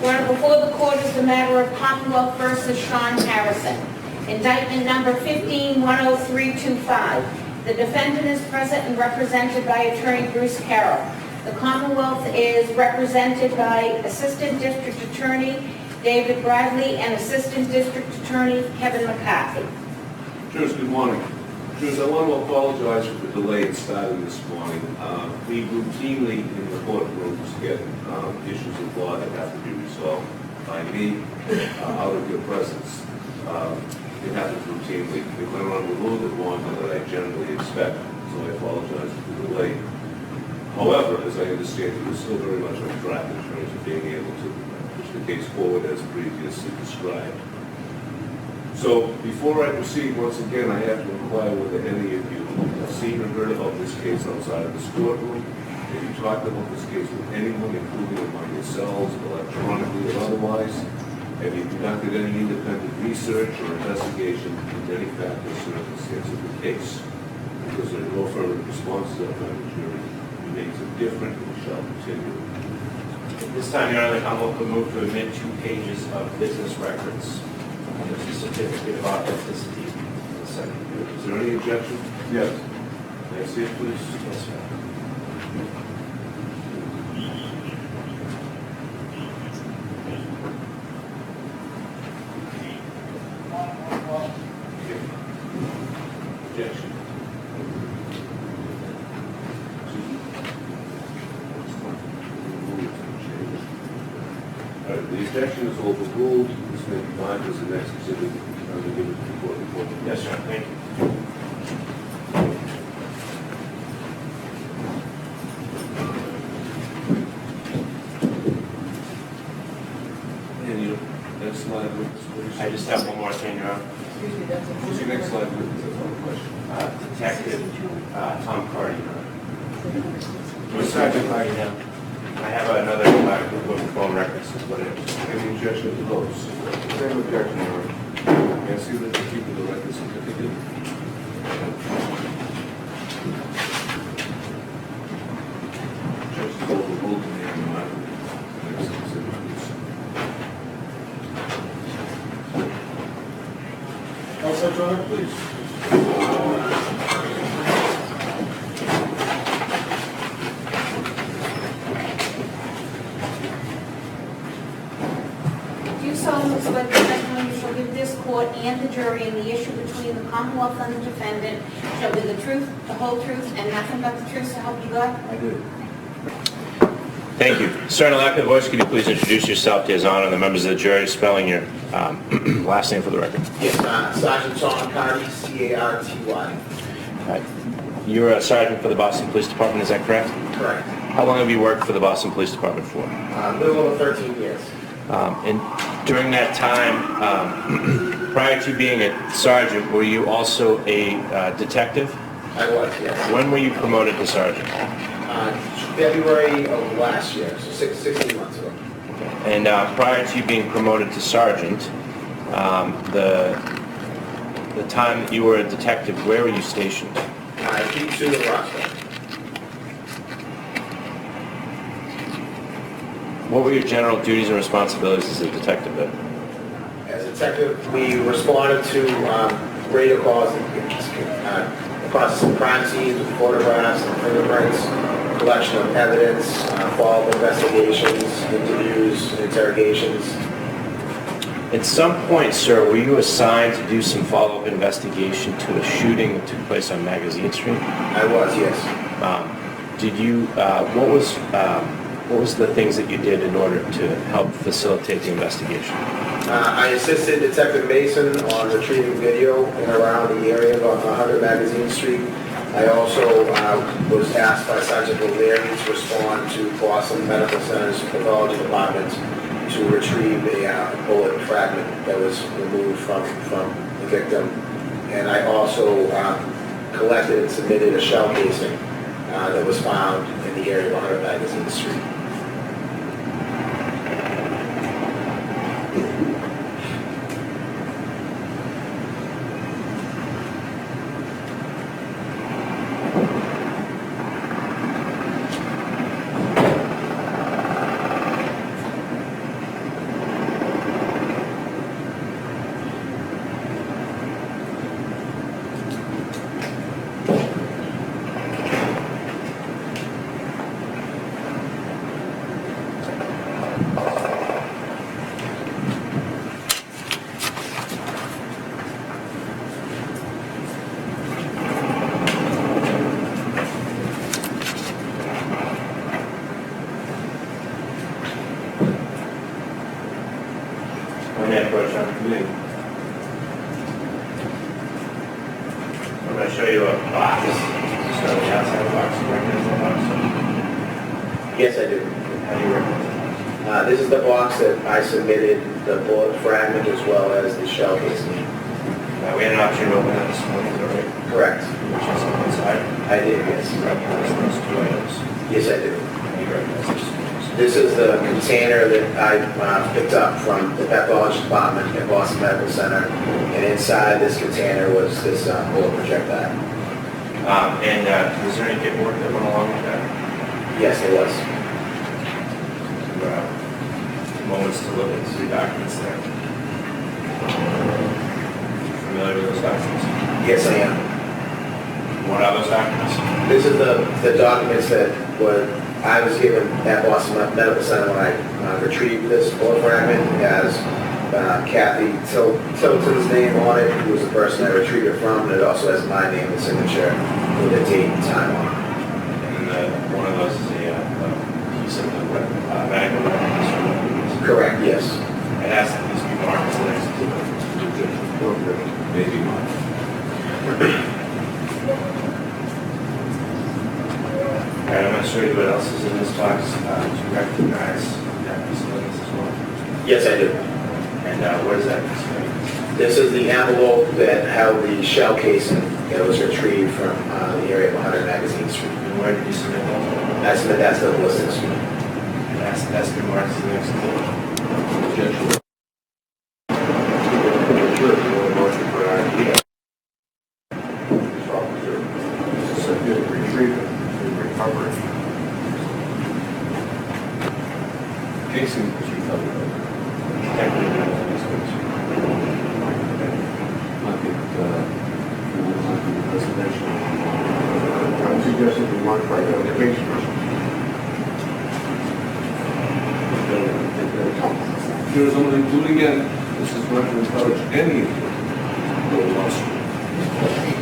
One before the court is the matter of Commonwealth versus Shaun Harrison. Indictment number 15-10325. The defendant is present and represented by attorney Bruce Carroll. The Commonwealth is represented by Assistant District Attorney David Bradley and Assistant District Attorney Kevin McCarthy. Judge, good morning. Judge, I want to apologize for the delay in starting this morning. We routinely in the courtrooms get issues of law that have to be resolved by me out of your presence. It happens routinely. It went on a little bit longer than I generally expect, so I apologize for the delay. However, as I understand it, we're still very much on track in terms of being able to push the case forward as previously described. So before I proceed, once again, I have to inquire whether any of you have seen or heard about this case outside of this courtroom. Have you talked about this case with anyone, including among yourselves, electronically or otherwise? Have you conducted any independent research or investigation into any fact or circumstance of the case? Because there are no further responses of the jury remains indifferent and shall continue. At this time, Your Honor, the Commonwealth will move to admit 2 pages of business records. There's a certificate of authenticity in the second. Is there any objection? Yes. May I see it, please? Yes, sir. Objection. All right, the objection is overruled. This may be fine as the next exhibit. I'm going to give it to the court. Yes, sir. Thank you. And your next slide, please. I just have one more thing, Your Honor. What's your next slide, please? That's one question. Detective Tom Carty. Sergeant Carty now. I have another phone records. What it is. Any objection to those? Same objection, Your Honor. May I see the receipt of the record certificate? Just overruled in the end of my next exhibit, please. Outside, Your Honor, please. Do you solemnly swear that the testimony you shall give this court and the jury in the issue between the Commonwealth and the defendant shall be the truth, the whole truth, and nothing but the truth, so help you God? I do. Thank you. Sir, in a lack of voice, could you please introduce yourself to His Honor and the members of the jury, spelling your last name for the record? Yes, Sergeant Shaun, Carty, C-A-R-T-Y. Right. You're a sergeant for the Boston Police Department, is that correct? Correct. How long have you worked for the Boston Police Department for? A little over 13 years. And during that time, prior to being a sergeant, were you also a detective? I was, yes. When were you promoted to sergeant? February of last year, so 16 months ago. And prior to you being promoted to sergeant, the time that you were a detective, where were you stationed? Deep Sioux, Nebraska. What were your general duties and responsibilities as a detective then? As a detective, we responded to radio calls, process of crime scenes, with photographs and fingerprints, collection of evidence, follow-up investigations, interviews, interrogations. At some point, sir, were you assigned to do some follow-up investigation to a shooting that took place on Magazine Street? I was, yes. Did you, what was the things that you did in order to help facilitate the investigation? I assisted Detective Mason on retrieving video in and around the area of 100 Magazine Street. I also was asked by Sergeant O'Leary to respond to Boston Medical Center's pathology department to retrieve a bullet fragment that was removed from the victim. And I also collected and submitted a shell casing that was found in the area of 100 Magazine Street. When they approach on Me. I'm going to show you a box. So the outside box, you recognize the box? Yes, I do. How do you recognize This is the box that I submitted the bullet fragment as well as the shell casing. it? We had an option to open that this morning, is that right? Correct. Which is inside. I did, yes. You recognize those two items. Yes, I do. How do you recognize those two items? This is the container that I picked up from the pathology department at Boston Medical Center. And inside this container was this bullet projectile. And was there any paperwork that went along with that? Yes, it was. Moments to look into the documents there. Familiar with those documents? Yes, I am. What are those documents? This is the documents that I was given at Boston Medical Center when I retrieved this bullet fragment. It has Carty Tilton's name on it, who was the person I retrieved it from, and it also has my name and signature with a date and time on it. And one of those is a piece of the medical records. Correct, yes. It has to at least be marked as the next exhibit. Maybe not. All right, I'm going to show you what else is in this box. Do you recognize that piece of evidence as well? Yes, I do. And what is that piece of evidence? This is the envelope that held the shell casing that was retrieved from the area of 100 Magazine Street. And where did you submit that? That's the ballistic suite. And that's been marked as the next exhibit. Objection. Casing was recovered. I think, residential. I'm suggesting we mark by identification. There is only, do it again, this is not to encourage any of you to go to law school.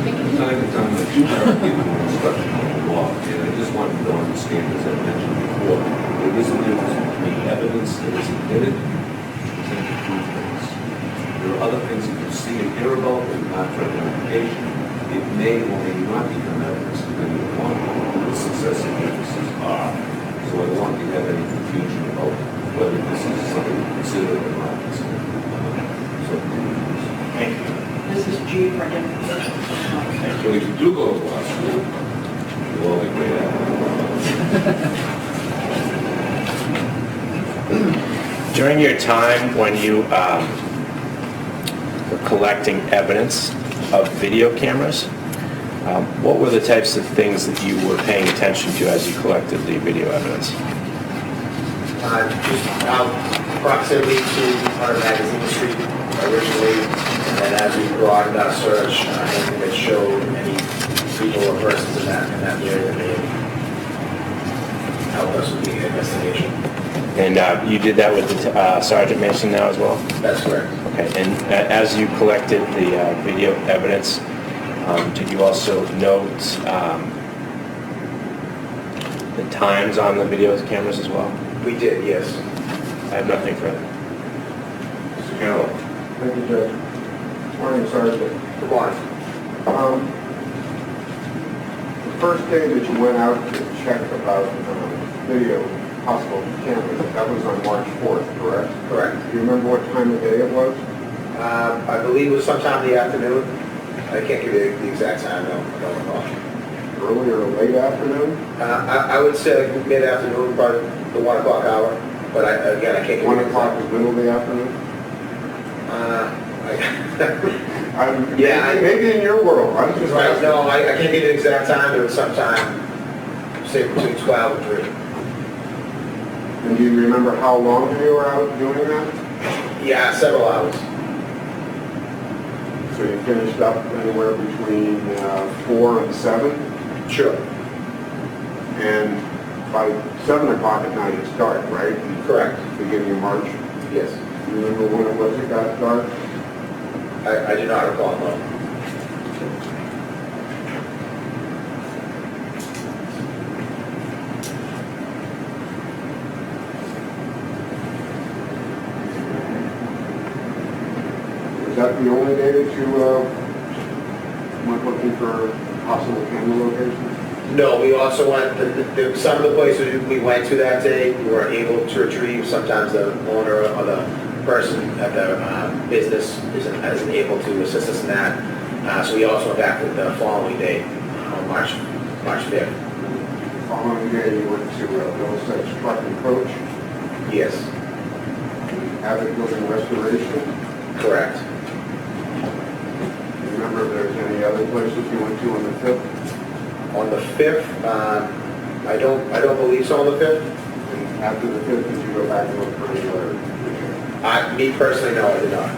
From time to time, I do have people in instruction on the law, and I just want you to understand, as I mentioned before, there is a difference between evidence that is admitted and presented proof things. There are other things that you see and hear about that are not for identification. It may or may not become evidence depending upon who the successive witnesses are. So I don't want you to have any confusion about whether this is something to consider or not consider. Thank you. This is G for identification. So if you do go to law school, you'll all be great at it. During your time when you were collecting evidence of video cameras, what were the types of things that you were paying attention to as you collected the video evidence? Just proximity to 100 Magazine Street originally, and then as we broadened our search, anything that showed any people or persons in that area that may help us with the investigation. And you did that with the Sergeant Mason now as well? That's correct. Okay, and as you collected the video evidence, did you also note the times on the video cameras as well? We did, yes. I have nothing further. Mr. Gallo. Thank you, Judge. Morning, Sergeant. Good morning. The first day that you went out to check about video, possible cameras, that was on March 4th, correct? Correct. Do you remember what time of day it was? I believe it was sometime in the afternoon. I can't give you the exact time, no, I don't recall. Early or late afternoon? I would say mid-afternoon, probably the 1 o'clock hour, but again, I can't give you 1 the o'clock exact. is middle of the afternoon? Yeah, Maybe in your world, I'm just Right, asking. no, I can't give you the exact time, it was sometime, say between 12 and 3. And do you remember how long you were out doing that? Yeah, several hours. So you finished up anywhere between 4 and 7? Sure. And by 7 o'clock at night, it's dark, right? Correct. Beginning of March. Yes. Do you remember when it was it got dark? I do not recall, no. that the only day that you went looking for possible camera locations? No, we also went, some of the places we went to that day, we were able to retrieve. Sometimes the owner or the person at the business isn't able to assist us in that. So we also went back the following day, on March 5th. The following day, you went to Middlesex Truck and Coach, Yes, Abbott Building Restoration. correct. Remember if there's any other places you went to on the 5th? On the 5th, I don't believe so on the 5th. And after the 5th, did you go back and look for any other? Me personally, no, I did not.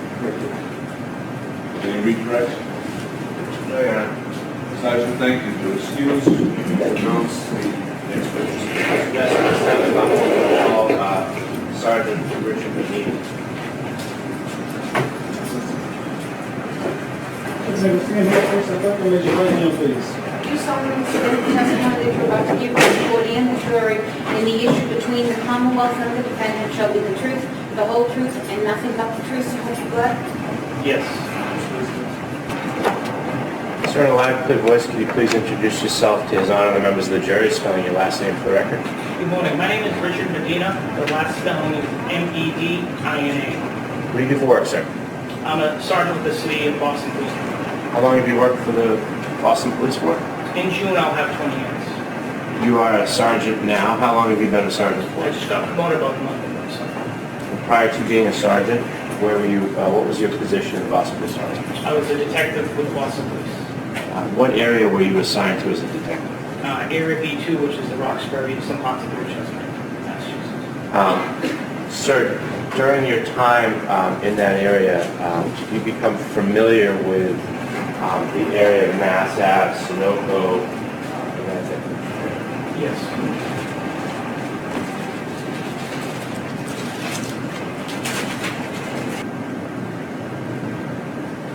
Any regrets? No, Your Honor. Sergeant, thank you. To excuse, announce the next witness. Yes, this time the Commonwealth will call Sergeant Richard Medina. Stand here, please, step up and raise your right hand, please. Do you solemnly swear that the testimony that you're about to give before the court and the jury in the issue between the Commonwealth and the defendant shall be the truth, the whole truth, and nothing but the truth, so help you God? Yes. Sir, in a loud, clear voice, could you please introduce yourself to his honor and the members of the jury, spelling your last name for the record? Good morning, my name is Richard Medina. The last spelling is M-E-D-I-N-A. What do you do for work, sir? I'm a sergeant with the city of Boston Police Department. How long have you worked for the Boston Police Force? In June, I'll have 20 years. You are a sergeant now. How long have you been a sergeant I for? just got promoted about a month ago, so. Prior to being a sergeant, where were you? What was your position in the Boston Police Force? I was a detective with Boston Police. What area were you assigned to as a detective? Area B2, which is the Roxbury, some parts of Rochester, Massachusetts. Sir, during your time in that area, did you become familiar with the area of Mass Ave, Sunoco, and that's it? Yes.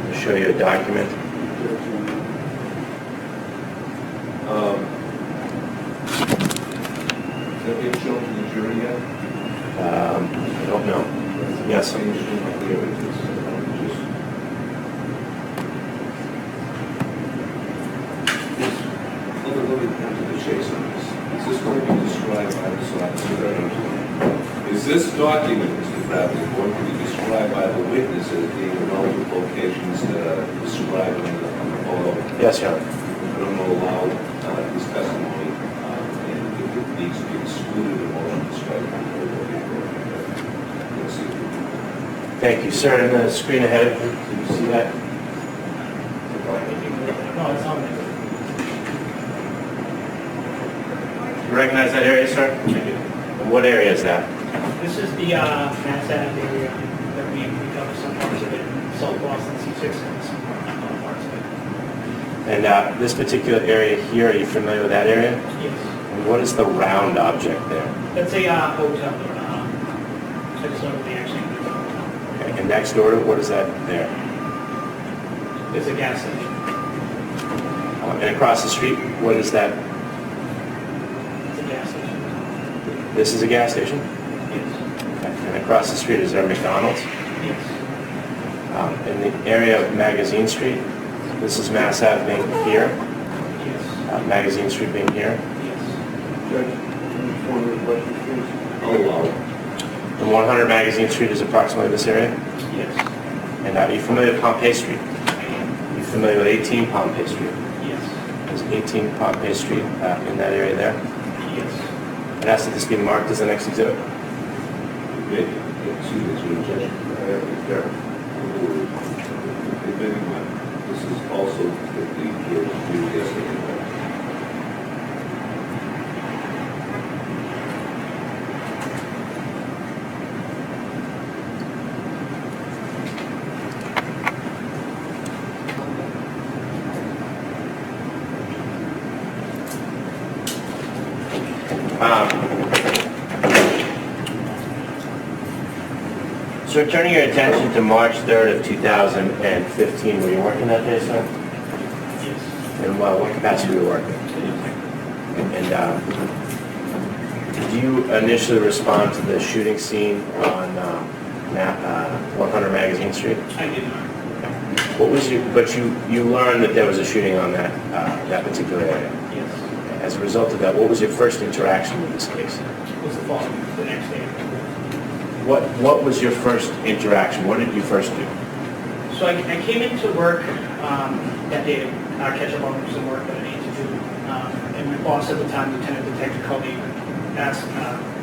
I'll show you a document. Is that being shown to the jury yet? I don't know. Yes, sir. Change the images. Let me come to the chase on this. Is this going to be described by this officer? Is this document, Mr. Bradley, going to be described by the witness as being the relevant locations that are described on the photo? Yes, Your Honor. I don't know, allow his testimony, and if it needs to be excluded, the motion described by the photo. Let's see. Thank you, sir. And the screen ahead of you, do you see that? No, it's on there. You recognize that area, sir? I do. And what area is that? This is the Mass Ave area that we cover some parts of it, South Boston, C6, and some parts of it. And this particular area here, are you familiar with that area? Yes. And what is the round object there? That's a hotel. I just don't know the actual hotel. Okay. And next door to it, what is that there? It's a gas station. And across the street, what is that? It's a gas station. This is a gas station? Yes. Okay. And across the street, is there a McDonald's? Yes. In the area of Magazine Street, this is Mass Ave being here, Yes. Magazine Street being here. Yes. Judge, one of the questions, please. I'll allow it. And 100 Magazine Street is approximately this area. Yes. And are you familiar with Pompey Street? I am. Are you familiar with 18 Pompey Street? Yes. There's 18 Pompey Street in that area there. Yes. And ask that this be marked as the next exhibit. Excuse me, it's your objection. This is also the jury's view yesterday. So turning your attention to March 3rd of 2015, were you working that day, sir? Yes. And what capacity were you working? And did you initially respond to the shooting scene on 100 Magazine Street? I did not. What was your, but you learned that there was a shooting on that, that particular area. Yes. As a result of that, what was your first interaction with this case? It was the following, the next day. What was your first interaction? What did you first do? So I came into work that day to catch up on some work that I needed to do. And my boss at the time, Lieutenant Detective Carty,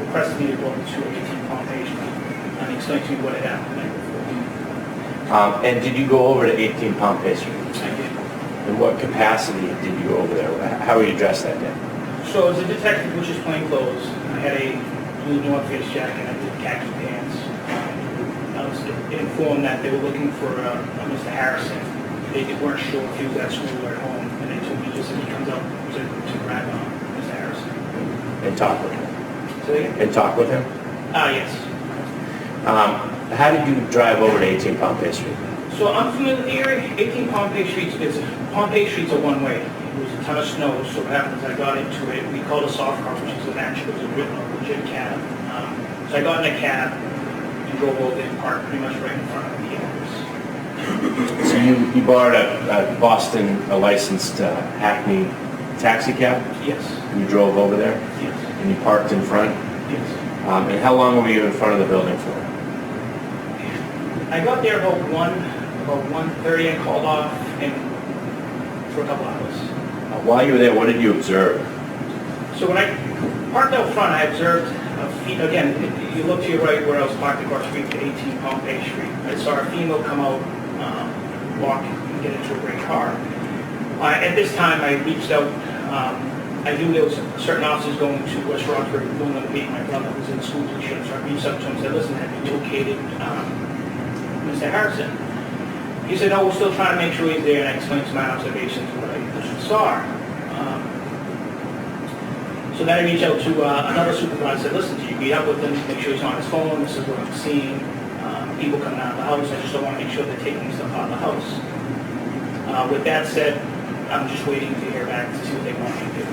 requested me to go into an 18-pound patient and he explained to me what had happened the night before. And did you go over to 18-pound pastry? I did. In what capacity did you go over there? How were you dressed that day? So as a detective, which is plain clothes, I had a blue North Face jacket, I did khaki pants. I was informed that they were looking for Mr. Harrison. They weren't sure if he was at school or at home, and they told me just if he comes up to grab Mr. Harrison. And talk with him? So again? And talk with him? Yes. How did you drive over to 18-pound pastry? So I'm familiar with the area. 18 Pompey Street's a one-way. It was a ton of snow, so what happened is I got into it. We called a soft car, which is an actual, it was a legit cab. So I got in a cab and drove over and parked pretty much right in front of the office. So you borrowed a Boston, a licensed Hackney taxi cab? Yes. You drove over there? Yes. And you parked in front? Yes. And how long were you in front of the building for? I got there about 1:30 and called off for a couple hours. While you were there, what did you observe? So when I parked out front, I observed again, you look to your right where I was parked across the street to 18 Pompey Street. I saw a female come out, walk and get into a gray car. At this time, I reached out. I knew there was certain officers going to West Roxbury going to meet my brother who was in school tuition. So I reached out to him and said, listen, have you located Mr. Harrison? He said, no, we're still trying to make sure he's there, and I explained to my observations what I saw. So then I reached out to another supervisor, said, listen, do you meet up with him, make sure he's on his phone, this is what I'm seeing, people coming out of the house, I just don't want to make sure they're taking stuff out of the house. With that said, I'm just waiting to hear back to see what they want me to do.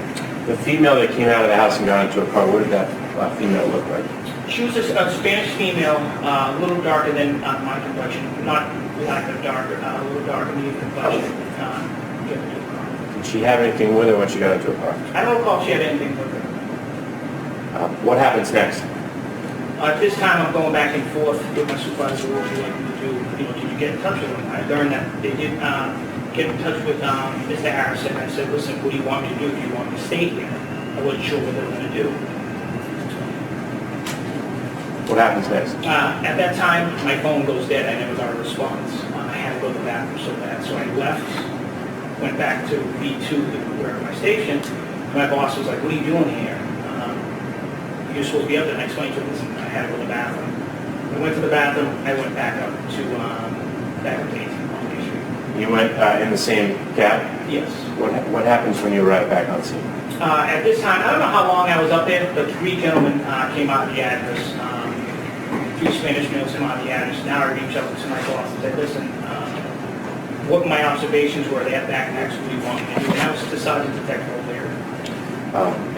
The female that came out of the house and got into a car, what did that female look like? She was a Spanish female, a little darker than my complexion, not black or darker, a little darker than your complexion. Did she have anything with her when she got into a car? I don't recall if she had anything with her. What happens next? At this time, I'm going back and forth with my supervisor, what would you like me to do? You know, did you get in touch with them? I learned that they did get in touch with Mr. Harrison. I said, listen, what do you want me to do? Do you want me to stay here? I wasn't sure what they were going to do. What happens next? At that time, my phone goes dead. I never got a response. I had to go to the bathroom so bad. So I left, went back to B2, where my station. And my boss was like, what are you doing here? You're supposed to be up there. And I explained to him, listen, I had to go to the bathroom. I went to the bathroom. I went back up to 18 Pompey Street. You went in the same cab? Yes. What happens when you arrive back on scene? At this time, I don't know how long I was up there, but 3 gentlemen came out of the address. 3 Spanish males came out of the address. Now I reached out to my boss and said, listen, what my observations were, they had backpacks, what do you want me to do? And I was the Sergeant Detective O'Leary.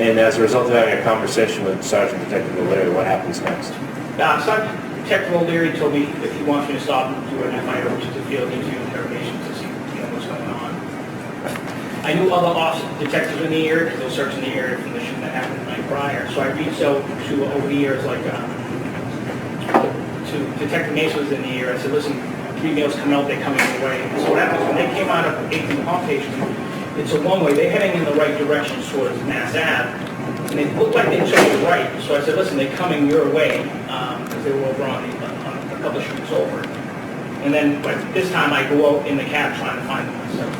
And as a result of having a conversation with Sergeant Detective O'Leary, what happens next? Sergeant Detective O'Leary told me if he wants me to stop and do an FIR, which is a field interview interrogation to see what's going on. I knew other detectives in the area because they were searching the area from the shooting that happened the night prior. So I reached out to over the years, like to Detective Mason was in the area. I said, listen, 3 males come out, they're coming away. So what happens when they came out of 18 Pompey Street, it's a one-way. They're heading in the right direction towards Mass Ave. And they looked like they took the right. So I said, listen, they're coming your way because they were over on a couple of streets over. And then this time I go out in the cab trying to find them myself.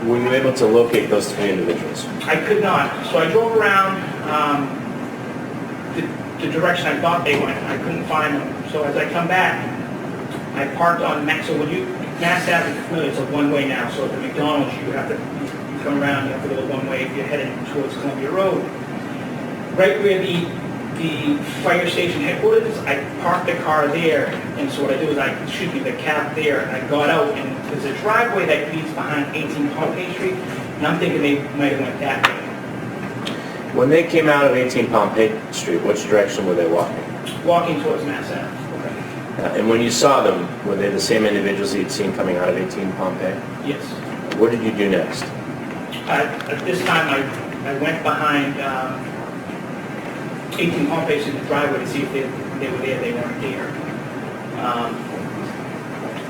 Were you able to locate those 3 individuals? I could not. So I drove around the direction I thought they went. I couldn't find them. So as I come back, I parked on Mass. So Mass Ave, it's a one-way now. So at the McDonald's, you have to come around. You have to go one-way if you're heading towards Columbia Road. Right where the fire station headquarters, I parked the car there. And so what I do is I shoot the cab there. I got out, and there's a driveway that leads behind 18 Pompey Street. And I'm thinking they might have went that way. When they came out of 18 Pompey Street, which direction were they walking? Walking towards Mass Ave. And when you saw them, were they the same individuals you'd seen coming out of 18 Pompey? Yes. What did you do next? At this time, I went behind 18 Pompey's in the driveway to see if they were there. They weren't there.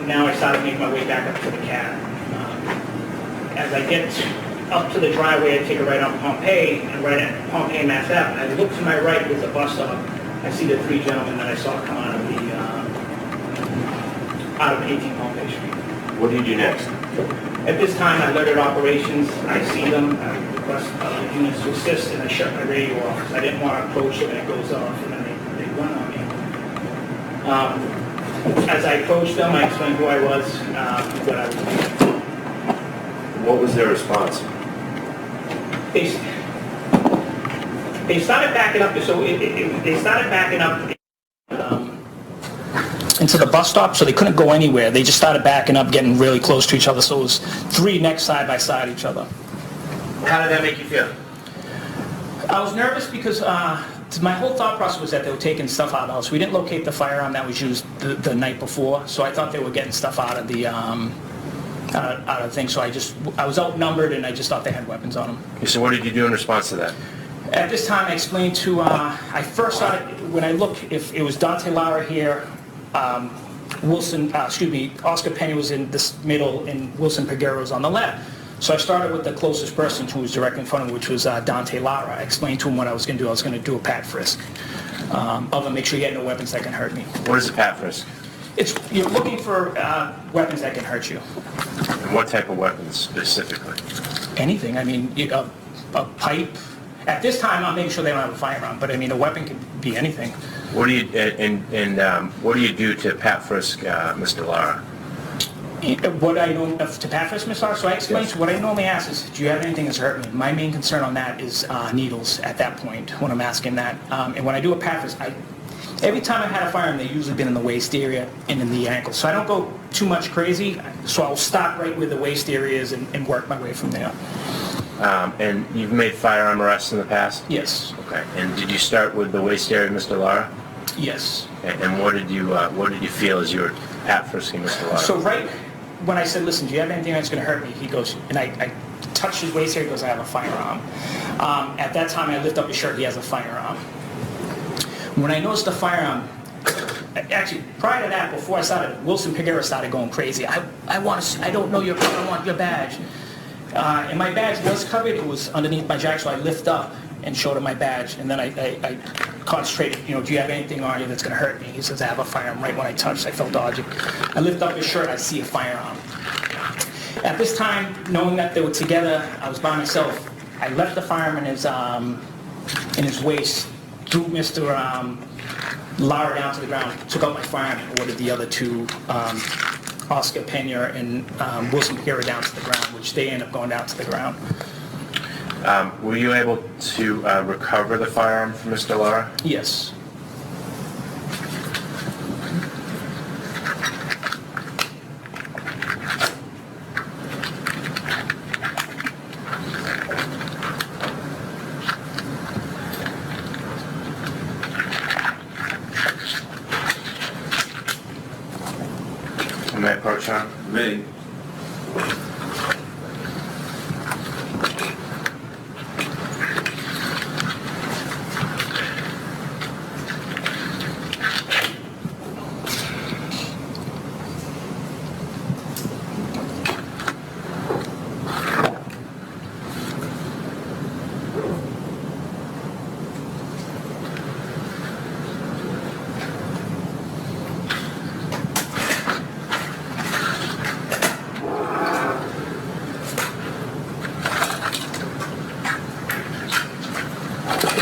Now I started making my way back up to the cab. As I get up to the driveway, I take a right on Pompey, and right at Pompey, Mass Ave. I look to my right, there's a bus stop. I see the three gentlemen that I saw come out of 18 Pompey Street. What do you do next? At this time, I alerted operations. I see them, I request units to assist, and I shut my radio off because I didn't want to approach them, and it goes off, and then they run on me. As I approached them, I explained who I was, what I was doing. What was their response? They started backing up, so they started backing up into the bus stop, so they couldn't go anywhere. They just started backing up, getting really close to each other, so it was three next side by side each other. How did that make you feel? I was nervous because my whole thought process was that they were taking stuff out of the house. We didn't locate the firearm that was used the night before, so I thought they were getting stuff out of the thing. So I was outnumbered, and I just thought they had weapons on them. Okay, so what did you do in response to that? At this time, I explained to, I first thought, when I looked, if it was Dante Lara here, Oscar Penny was in this middle, and Wilson Peguero was on the left. So I started with the closest person who was directly in front of me, which was Dante Lara. I explained to him what I was going to do. I was going to do a pat frisk. Of him, make sure you get no weapons that can hurt me. What is a pat frisk? You're looking for weapons that can hurt you. And what type of weapons specifically? Anything. I mean, a pipe. At this time, I'm making sure they don't have a firearm, but I mean, a weapon can be anything. What do you what do you do to pat frisk Mr. Lara? What I know to pat frisk Mr. Lara, so I explained to what I normally ask is, do you have anything that's hurt me? My main concern on that is needles at that point when I'm asking that. And when I do a pat frisk, every time I've had a firearm, they've usually been in the waist area and in the ankle. So I don't go too much crazy. So I'll stop right where the waist area is and work my way from there. And you've made firearm arrests in the past? Yes. Okay. And did you start with the waist area, Mr. Lara? Yes. And what did you feel as you were pat frisking Mr. Lara? So right when I said, listen, do you have anything that's going to hurt me? He goes, and I touched his waist area, he goes, I have a firearm. At that time, I lift up his shirt, he has a firearm. When I noticed the firearm, actually, prior to that, before I started, Wilson Peguero started going crazy. I don't know your car, I want your badge. And my badge was covered, it was underneath my jacket, so I lift up and showed him my badge, and then I concentrated, do you have anything on you that's going to hurt me? He says, I have a firearm. Right when I touched, I felt dodgy. I lift up his shirt, I see a firearm. At this time, knowing that they were together, I was by myself. I left the firearm in his waist, threw Mr. Lara down to the ground, took out my firearm, and ordered the other two, Oscar Pena and Wilson Peguero, down to the ground, which they ended up going down to the ground. Were you able to recover the firearm from Mr. Lara? Yes. May I approach, Shaun? Me?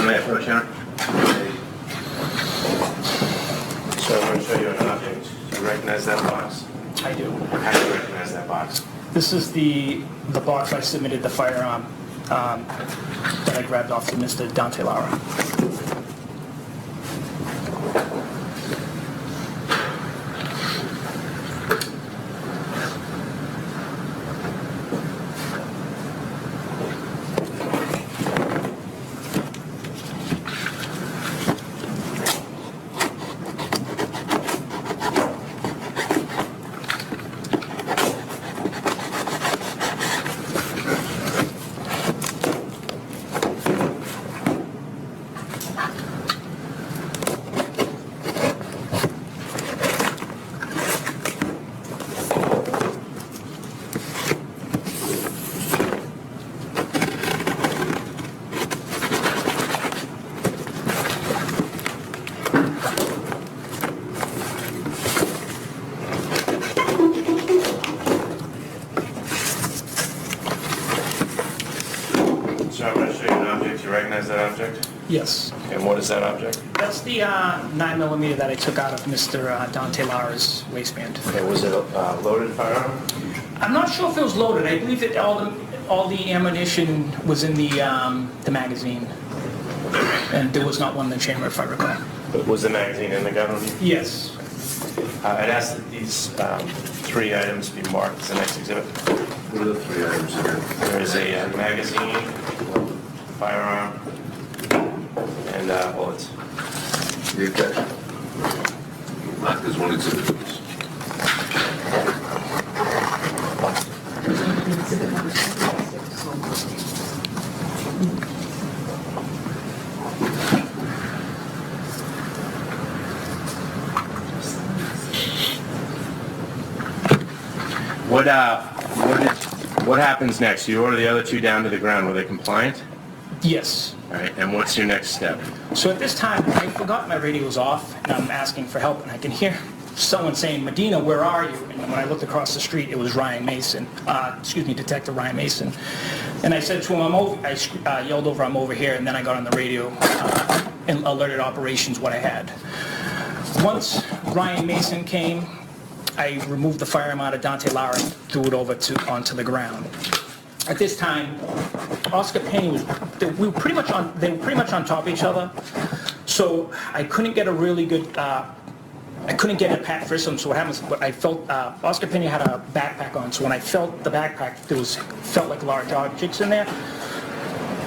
May I approach, Shaun? So I'm going to show you an object. Do you recognize that box? I do. How do you recognize that box? This is the box I submitted the firearm that I grabbed off to Mr. Dante Lara. that object? Yes. And what is that object? That's the 9mm that I took out of Mr. Dante Lara's waistband. Okay, was it a loaded firearm? I'm not sure if it was loaded. I believe that all the ammunition was in the magazine. And there was not one in the chamber, if I recall. But was the magazine in the gun on you? Yes. I'd ask that these 3 items be marked as the next exhibit. What are the 3 items here? There is a magazine, firearm, and bullets. The objection. Mark as one exhibit, please. What happens next? You order the other 2 down to the ground. Were they compliant? Yes. All right, and what's your next step? So at this time, I forgot my radio was off, and I'm asking for help, and I can hear someone saying, "Medina, where are you?" And when I looked across the street, it was Ryan Mason, Detective Ryan Mason. And I said to him, I yelled over, "I'm over here," and then I got on the radio and alerted operations what I had. Once Ryan Mason came, I removed the firearm out of Dante Lara and threw it over onto the ground. At this time, Oscar Penny they were pretty much on top of each other, so I couldn't get a really good, I couldn't get a pat frisk him. So what happens, I felt, Oscar Penny had a backpack on, so when I felt the backpack, felt like large objects in there.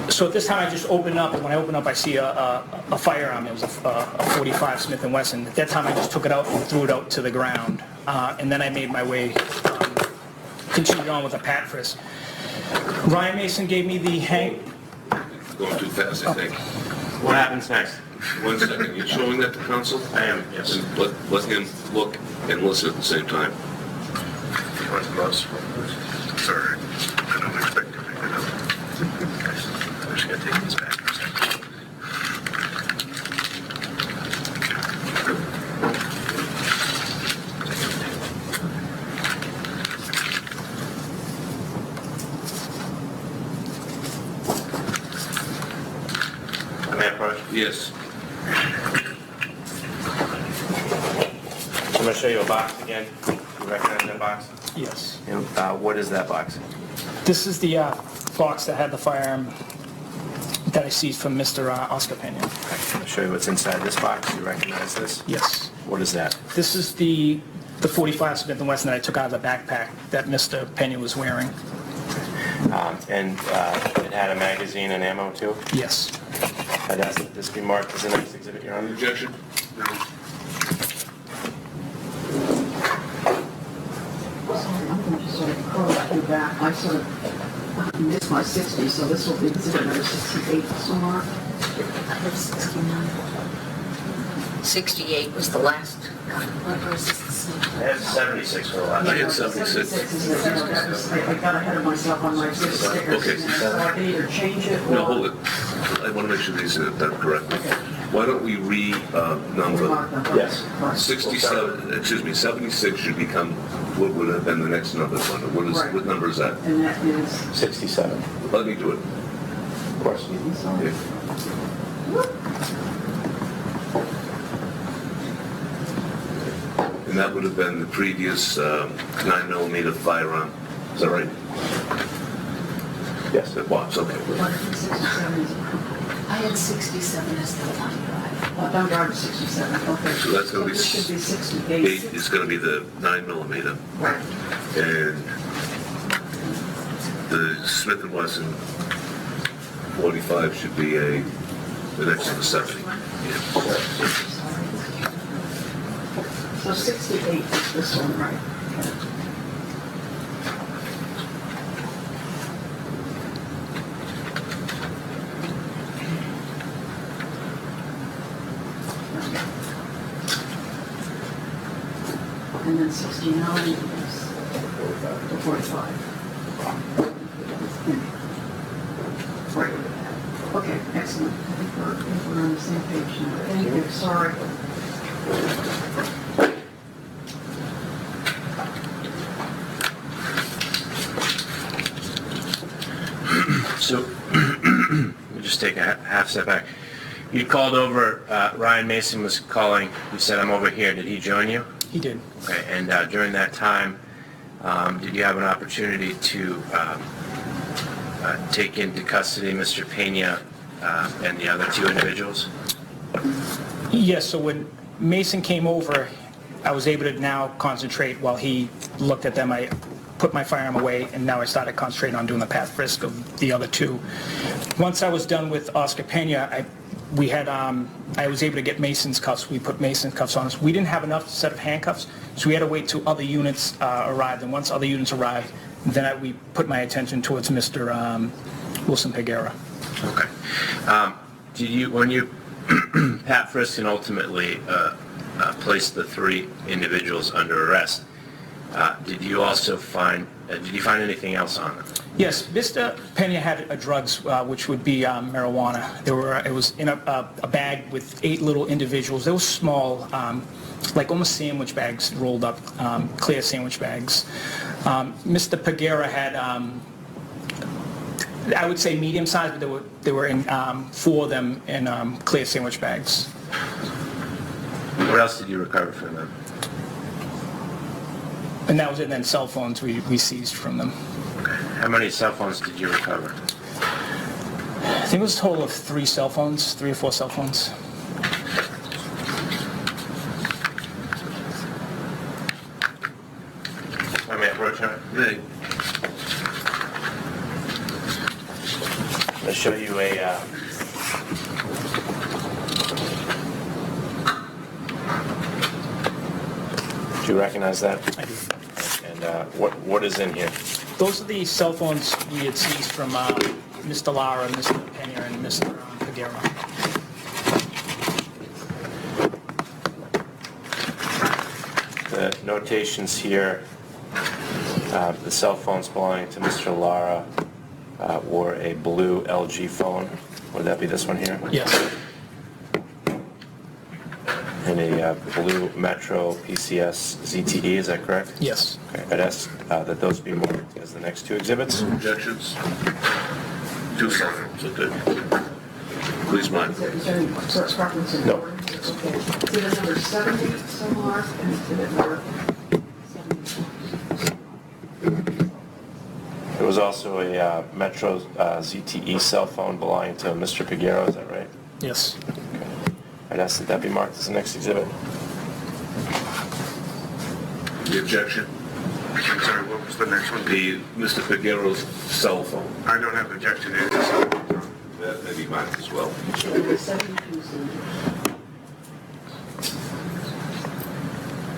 So at this time I just opened up, and when I open up I see a firearm. It was a 45 Smith & Wesson. At that time I just took it out and threw it out to the ground. And then I made my way, continued on with a pat frisk. Ryan Mason gave me the Going too fast, I think. What happens next? 1 second. You're showing that to counsel? I am, yes. And let him look and listen at the same time. Sorry, I don't expect to pick it up. I'm just gonna take this back for a second. May I approach? Yes. I'm going to show you a box again. You recognize that box? Yes. And what is that box? This is the box that had the firearm that I seized from Mr. Oscar Pena. I'll show you what's inside this box. You recognize this? Yes. What is that? This is the 45 Smith & Wesson that I took out of the backpack that Mr. Pena was wearing. And it had a magazine and ammo too? Yes. I'd ask that this be marked as the next exhibit, Your Honor. Objection? No. Sorry, I'm going to sort of curl you back. I sort of missed my 60, so this will be exhibit number 68 somewhere. I have 69. 68 was the last. What was this? I had 76 for a while. I had 76. I got ahead of myself on my stickers. Okay. So I can either change it or... No, hold it. I want to make sure these are done correctly. Why don't we re-number? Yes. 76 should become, what would have been the next number? What number is that? And that is... 67. Let me do it. Of course. Yeah. And that would have been the previous 9mm firearm. Is that right? Yes. It was, okay. What is 67 is... I had 67 as the thumb drive. Oh, thumb drive is 67, okay. So that's going to be... This should be 68. 8 is going to be the 9mm. Right. And the Smith & Wesson 45 should be the next to the 70. Yeah. So 68 is this one, right? And then 69 is the 45. Right. Okay, excellent. I think we're on the same page now. Thank you, sorry. So, let me just just take a half step back. You called over, Ryan Mason was calling, you said, I'm over here. Did he join you? He did. Okay, and during that time, did you have an opportunity to take into custody Mr. Pena and the other two individuals? Yes, so when Mason came over, I was able to now concentrate while he looked at them. I put my firearm away, and now I started concentrating on doing the path frisk of the other two. Once I was done with Oscar Pena, I was able to get Mason's cuffs. We put Mason's cuffs on us. We didn't have enough set of handcuffs, so we had to wait till other units arrived. And once other units arrived, then we put my attention towards Mr. Wilson Peguera. Okay. Did you, when you pat frisked and ultimately placed the three individuals under arrest, did you also find, did you find anything else on them? Yes, Mr. Pena had drugs, which would be marijuana. It was in a bag with 8 little individuals. They were small, like almost sandwich bags rolled up, clear sandwich bags. Mr. Peguera had, I would say medium size, but they were in 4 of them in clear sandwich bags. What else did you recover from them? And that was it. Then cell phones we seized from them. Okay. How many cell phones did you recover? I think it was a total of 3 cell phones, 3 or 4 cell phones. I may approach him. Hey. I'm going to show you a do you recognize that? I do. And what is in here? Those are the cell phones we had seized from Mr. Lara, Mr. Pena, and Mr. Peguera. The notations here, the cell phones belonging to Mr. Lara were a blue LG phone. Would that be this one here? Yes. And a blue Metro PCS ZTE, is that correct? Yes. Okay, I'd ask that those be marked as the next 2 exhibits. Objections? 2 seconds, okay. Please mark. Is there any preference in No. order? Okay. Exhibit number 70, so marked, and exhibit number 70. There was also a Metro ZTE cell phone belonging to Mr. Peguera, is that right? Yes. I'd ask that be marked as the next exhibit. The objection? I'm sorry, what was the next one? The Mr. Peguero's cell phone. I don't have objection to it. That may be marked as well. Number 72, so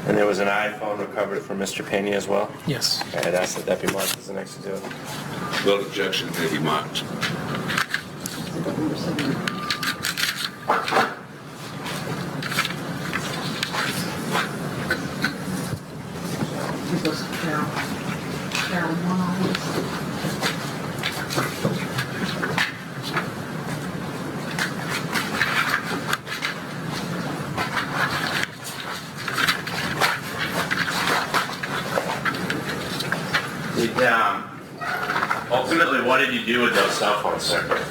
And there was an iPhone recovered from Mr. Pena as well? Yes. Okay, I'd ask that be marked as the next exhibit. Without objection, may be marked. exhibit number 70. It goes to Carol 1 on this. Ultimately, what did you do with those cell phones, sir?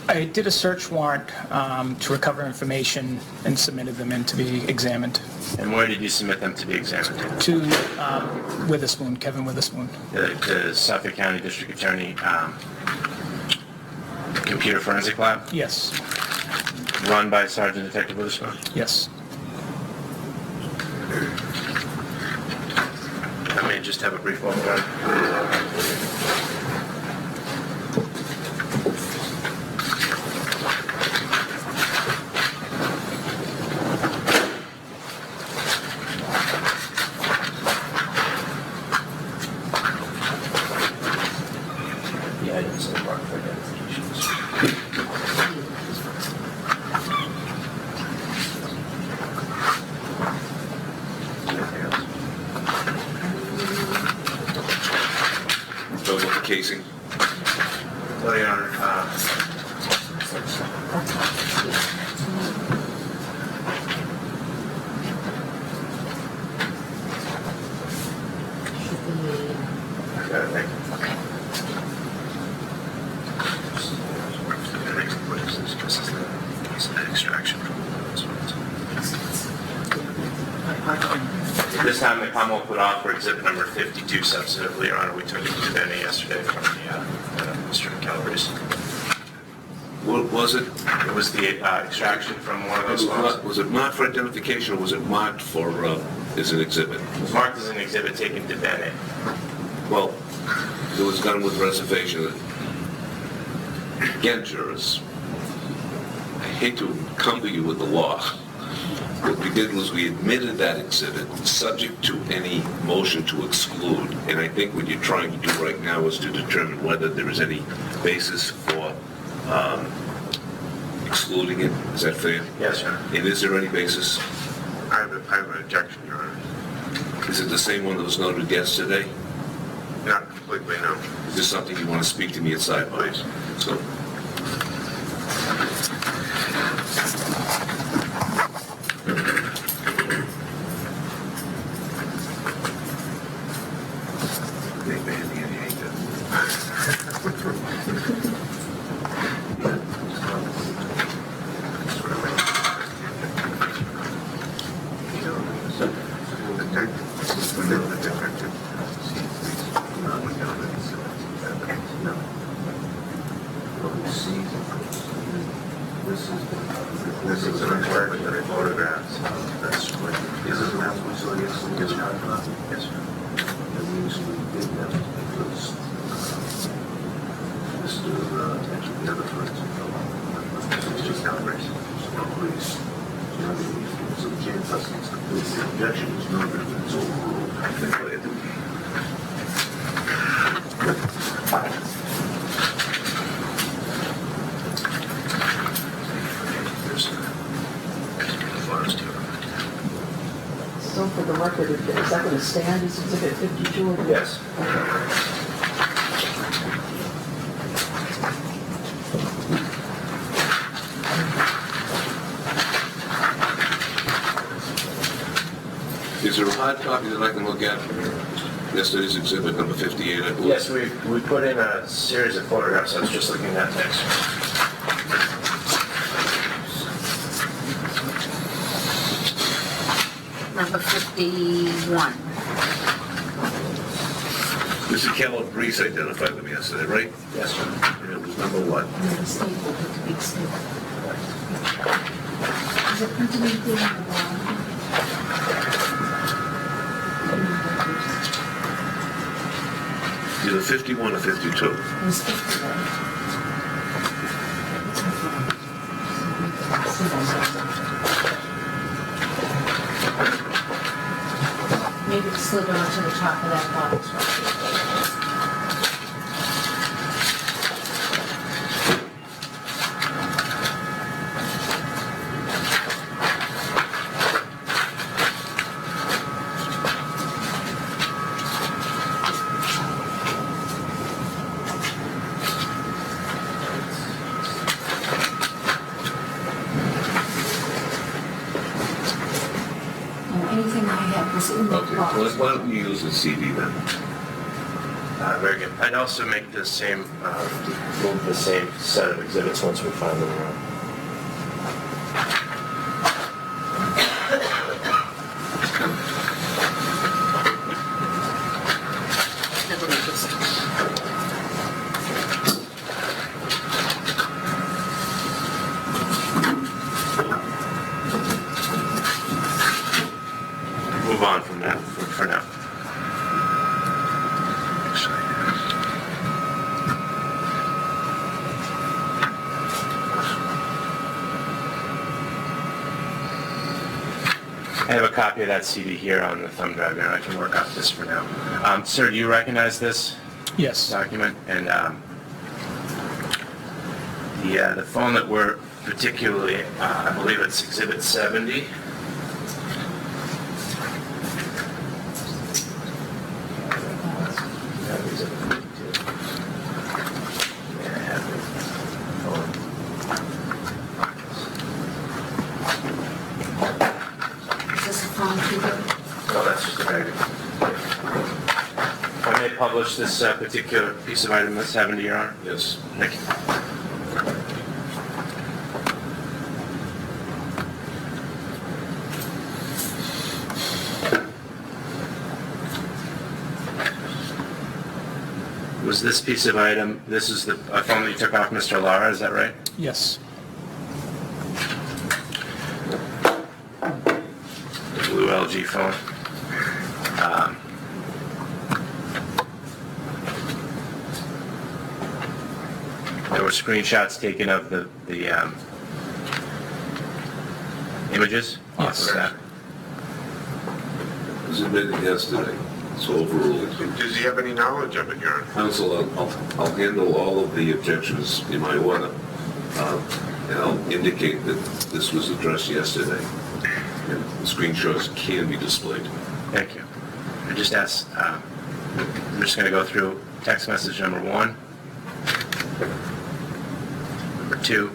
I did a search warrant to recover information and submitted them in to be examined. And where did you submit them to be examined? To Witherspoon, Kevin Witherspoon. The Suffolk County District Attorney Computer Forensic Lab, Yes. run by Sergeant Detective Witherspoon? Yes. I may just have a brief moment on it. Yeah, I didn't say mark for identifications. Anything else? Those with the casing. Well, Your Honor, thank you. This time the Commonwealth would offer exhibit number 52 substantively, Your Honor. We took it to Benny yesterday from Mr. Calabrese. What was it? It was the extraction from one of those logs. Was it marked for identification or was it marked for, as an exhibit? It was marked as an exhibit taken to Benny. Well, it was done with reservation. Again, jurors, I hate to come to you with the law. What we did was we admitted that exhibit subject to any motion to exclude. And I think what you're trying to do right now is to determine whether there is any basis for excluding it. Is that fair? Yes, Your Honor. And is there any basis? I have an objection, Your Honor. Is it the same one that was noted yesterday? Not completely, no. Is this something you want to speak to me at sidelines? So, This is an extraction of photographs. That's what, is it now, so yes, yes, sir. Yes, sir. And we usually did that because Mr. Actually, the other person, It's just calibration. please, you know, so the chain of custody is complete. The objection is no good if it's overruled. I think what I do. So for the record, is that going to stand as exhibit 52? Or Yes. is there a hard copy that I can look at? Yesterday's exhibit number 58, I believe. Yes, we put in a series of photographs. I was just looking at next. Number 51. Mr. Calabrese identified them yesterday, right? Yes, sir. And it was number what? The staple, the big staple. Is it printed anything on the bottom? Either 51 or 52. It was 51. Maybe slip it onto the top of that box. Anything I have was in the Okay, box. well, why don't we use the CD then? Very good. I'd also make the same, move the same set of exhibits once we find them. Move on from that for now. I have a copy of that CD here on the thumb drive, and I can work off this for now. Sir, do you recognize this Yes. document? And the phone that we're particularly, I believe it's Exhibit 70. Is this a phone too? No, that's just a bag. If I may publish this particular piece of item that's happened to Your Honor? Yes. Thank you. Was this piece of item, this is the phone that you took off Mr. Lara, is that right? Yes. The blue LG phone. There were screenshots taken of the images off of that. It was admitted yesterday, so overruled. Does he have any knowledge of it, Your Honor? Counsel, I'll handle all of the objections in my order, and I'll indicate that this was addressed yesterday, and the screenshots can be displayed. Thank you. I just asked, I'm just going to go through text message number 1, number 2,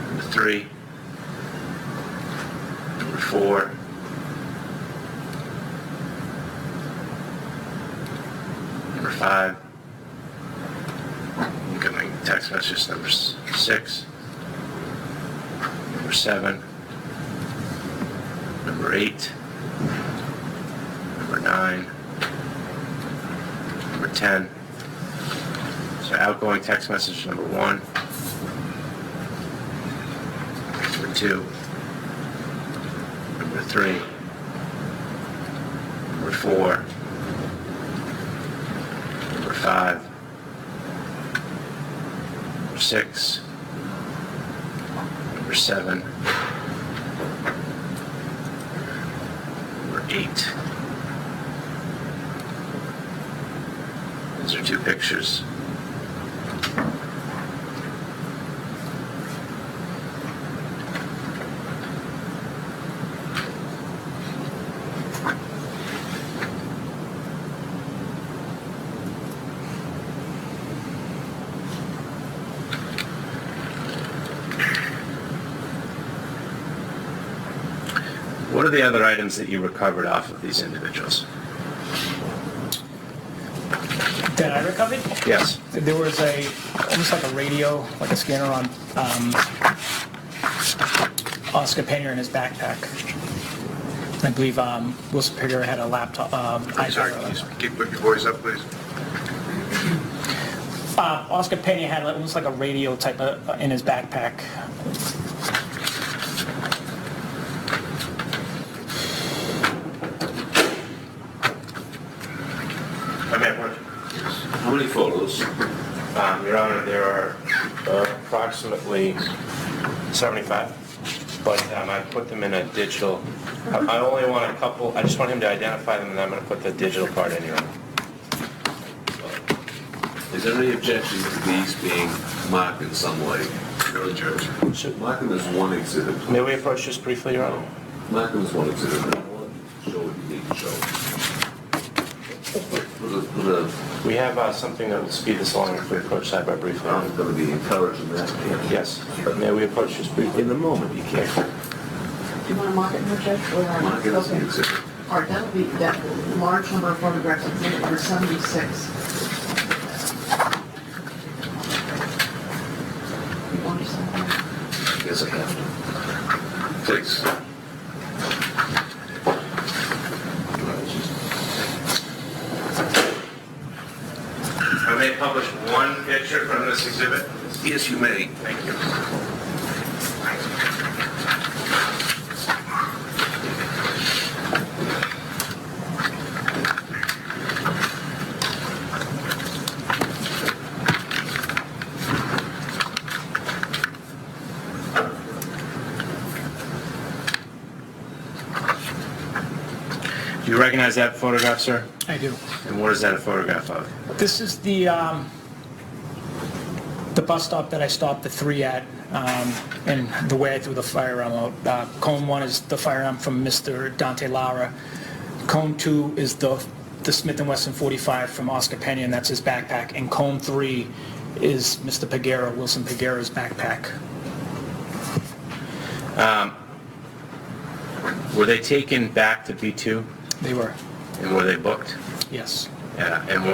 number 3, number 4, number 5, incoming text message number 6, number 7, number 8, number 9, number 10. So outgoing text message number 1, number 2, number 3, number 4, number 5, number 6, number 7, number 8. Those are 2 pictures. What are the other items that you recovered off of these individuals? That I recovered? Yes. There was almost like a radio, like a scanner on Oscar Pena in his backpack. I believe Wilson Pigger had a laptop. Sorry, can you put your voice up, please? Oscar Pena had almost like a radio type of in his backpack. How many photos? Your Honor, there are approximately 75, but I put them in a digital. I only want a couple. I just want him to identify them, and I'm going to put the digital part in, Your Honor. Is there any objection to these being marked in some way? No objection. Mark them as one exhibit. May we approach this briefly, Your Honor? Mark them as one exhibit. I want to show what you need to show. We have something that will speed this along if we approach sidebar briefly. I'm going to be encouraging that. Yes, but may we approach this briefly? In a moment, you can't. Do you want to mark it in the judge? Mark it as an exhibit. All right, that'll be that large number of photographs, exhibit number 76. You want to say that? Yes, I have to. Please. I may publish one picture from this exhibit. Yes, you may. Thank you. Do you recognize that photograph, sir? I do. And what is that a photograph of? This is the bus stop that I stopped the 3 at, and the way I threw the firearm out. Cone 1 is the firearm from Mr. Dante Lara. Cone 2 is the Smith & Wesson 45 from Oscar Pena, and that's his backpack. And Cone 3 is Mr. Pagera, Wilson Pagera's backpack. Were they taken back to B2? They were. And were they booked? Yes. Yeah. And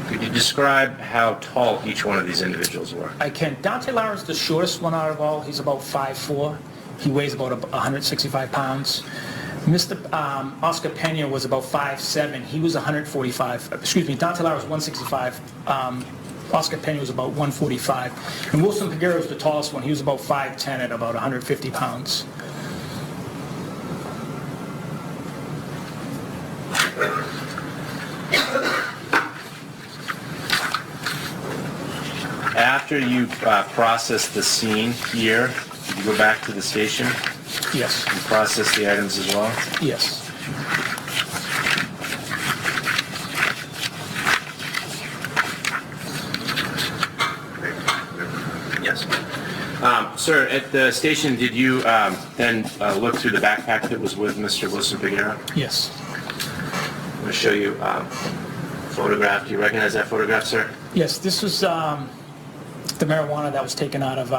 could you describe how tall each one of these individuals were? I can. Dante Lara's the shortest one out of all. He's about 5'4". He weighs about 165 pounds. Mr. Oscar Pena was about 5'7". He was 145. Excuse me, Don Tellaro was 165. Oscar Pena was about 145. And Wilson Peguero was the tallest one. He was about 5'10" at about 150 pounds. After you processed the scene here, did you go back to the station Yes. and process the items as well? Yes. Yes. Sir, at the station, did you then look through the backpack that was with Mr. Wilson Peguero? Yes. I'm going to show you a photograph. Do you recognize that photograph, sir? Yes, this was the marijuana that was taken out of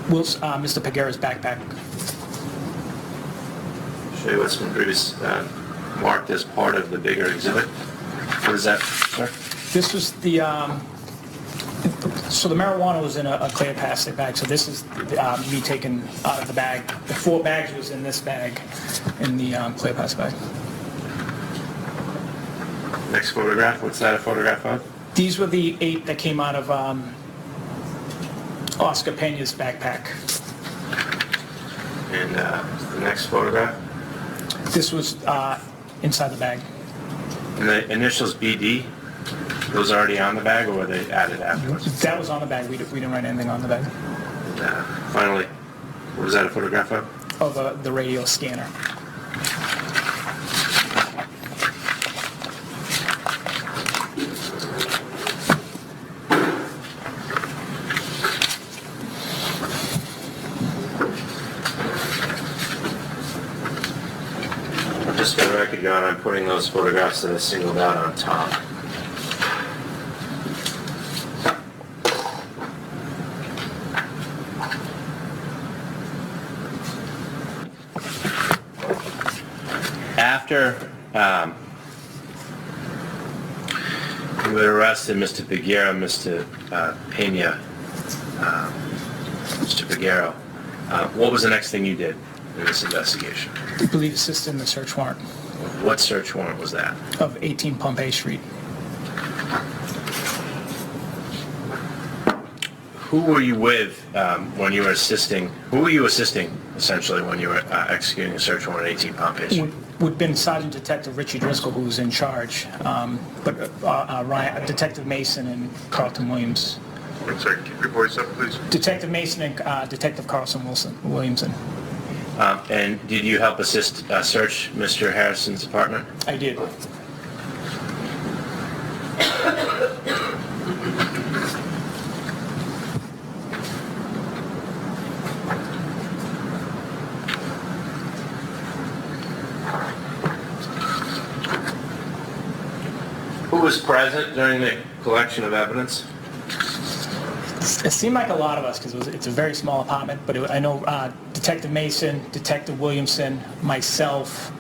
Mr. Peguero's backpack. Show you what's been previously marked as part of the bigger exhibit. What is that, sir? This was the, so the marijuana was in a clear plastic bag, so this is me taken out of the bag. The 4 bags was in this bag, in the clear plastic bag. Next photograph, what's that a photograph of? These were the 8 that came out of Oscar Pena's backpack. And the next photograph? This was inside the bag. And the initials BD, those already on the bag or were they added afterwards? That was on the bag. We didn't write anything on the bag. And finally, what was that a photograph of? Of the radio scanner. Just for the record, John, I'm putting those photographs that I singled out on top. After you had arrested Mr. Peguero, Mr. Pena, Mr. Peguero, what was the next thing you did in this investigation? I believe assisted in the search warrant What search warrant was that? of 18 Pompey Street. Who were you with when you were assisting? Who were you assisting, essentially, when you were executing a search warrant at 18 Pompey Street? Would been Sergeant Detective Richie Driscoll, who was in charge, but Detective Mason and Carlton Williams. I'm sorry, keep your voice up, please. Detective Mason and Detective Carlton Williamson. And did you help assist search Mr. Harrison's apartment? I did. Who was present during the collection of evidence? It seemed like a lot of us because it's a very small apartment, but I know Detective Mason, Detective Williamson, myself,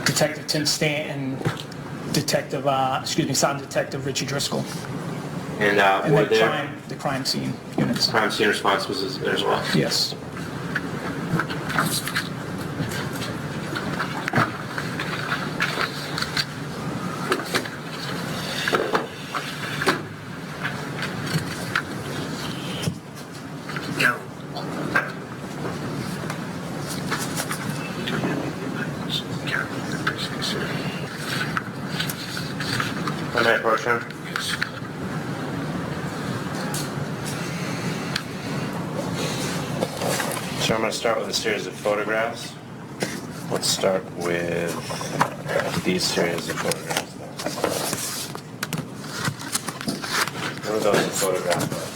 Detective Tim Stanton, Sergeant Detective Richie Driscoll, And were there the crime scene units. crime scene response was there as well? Yes. May I approach him? Yes. So I'm going to start with a series of photographs. Let's start with these series of photographs. What are those photographs of?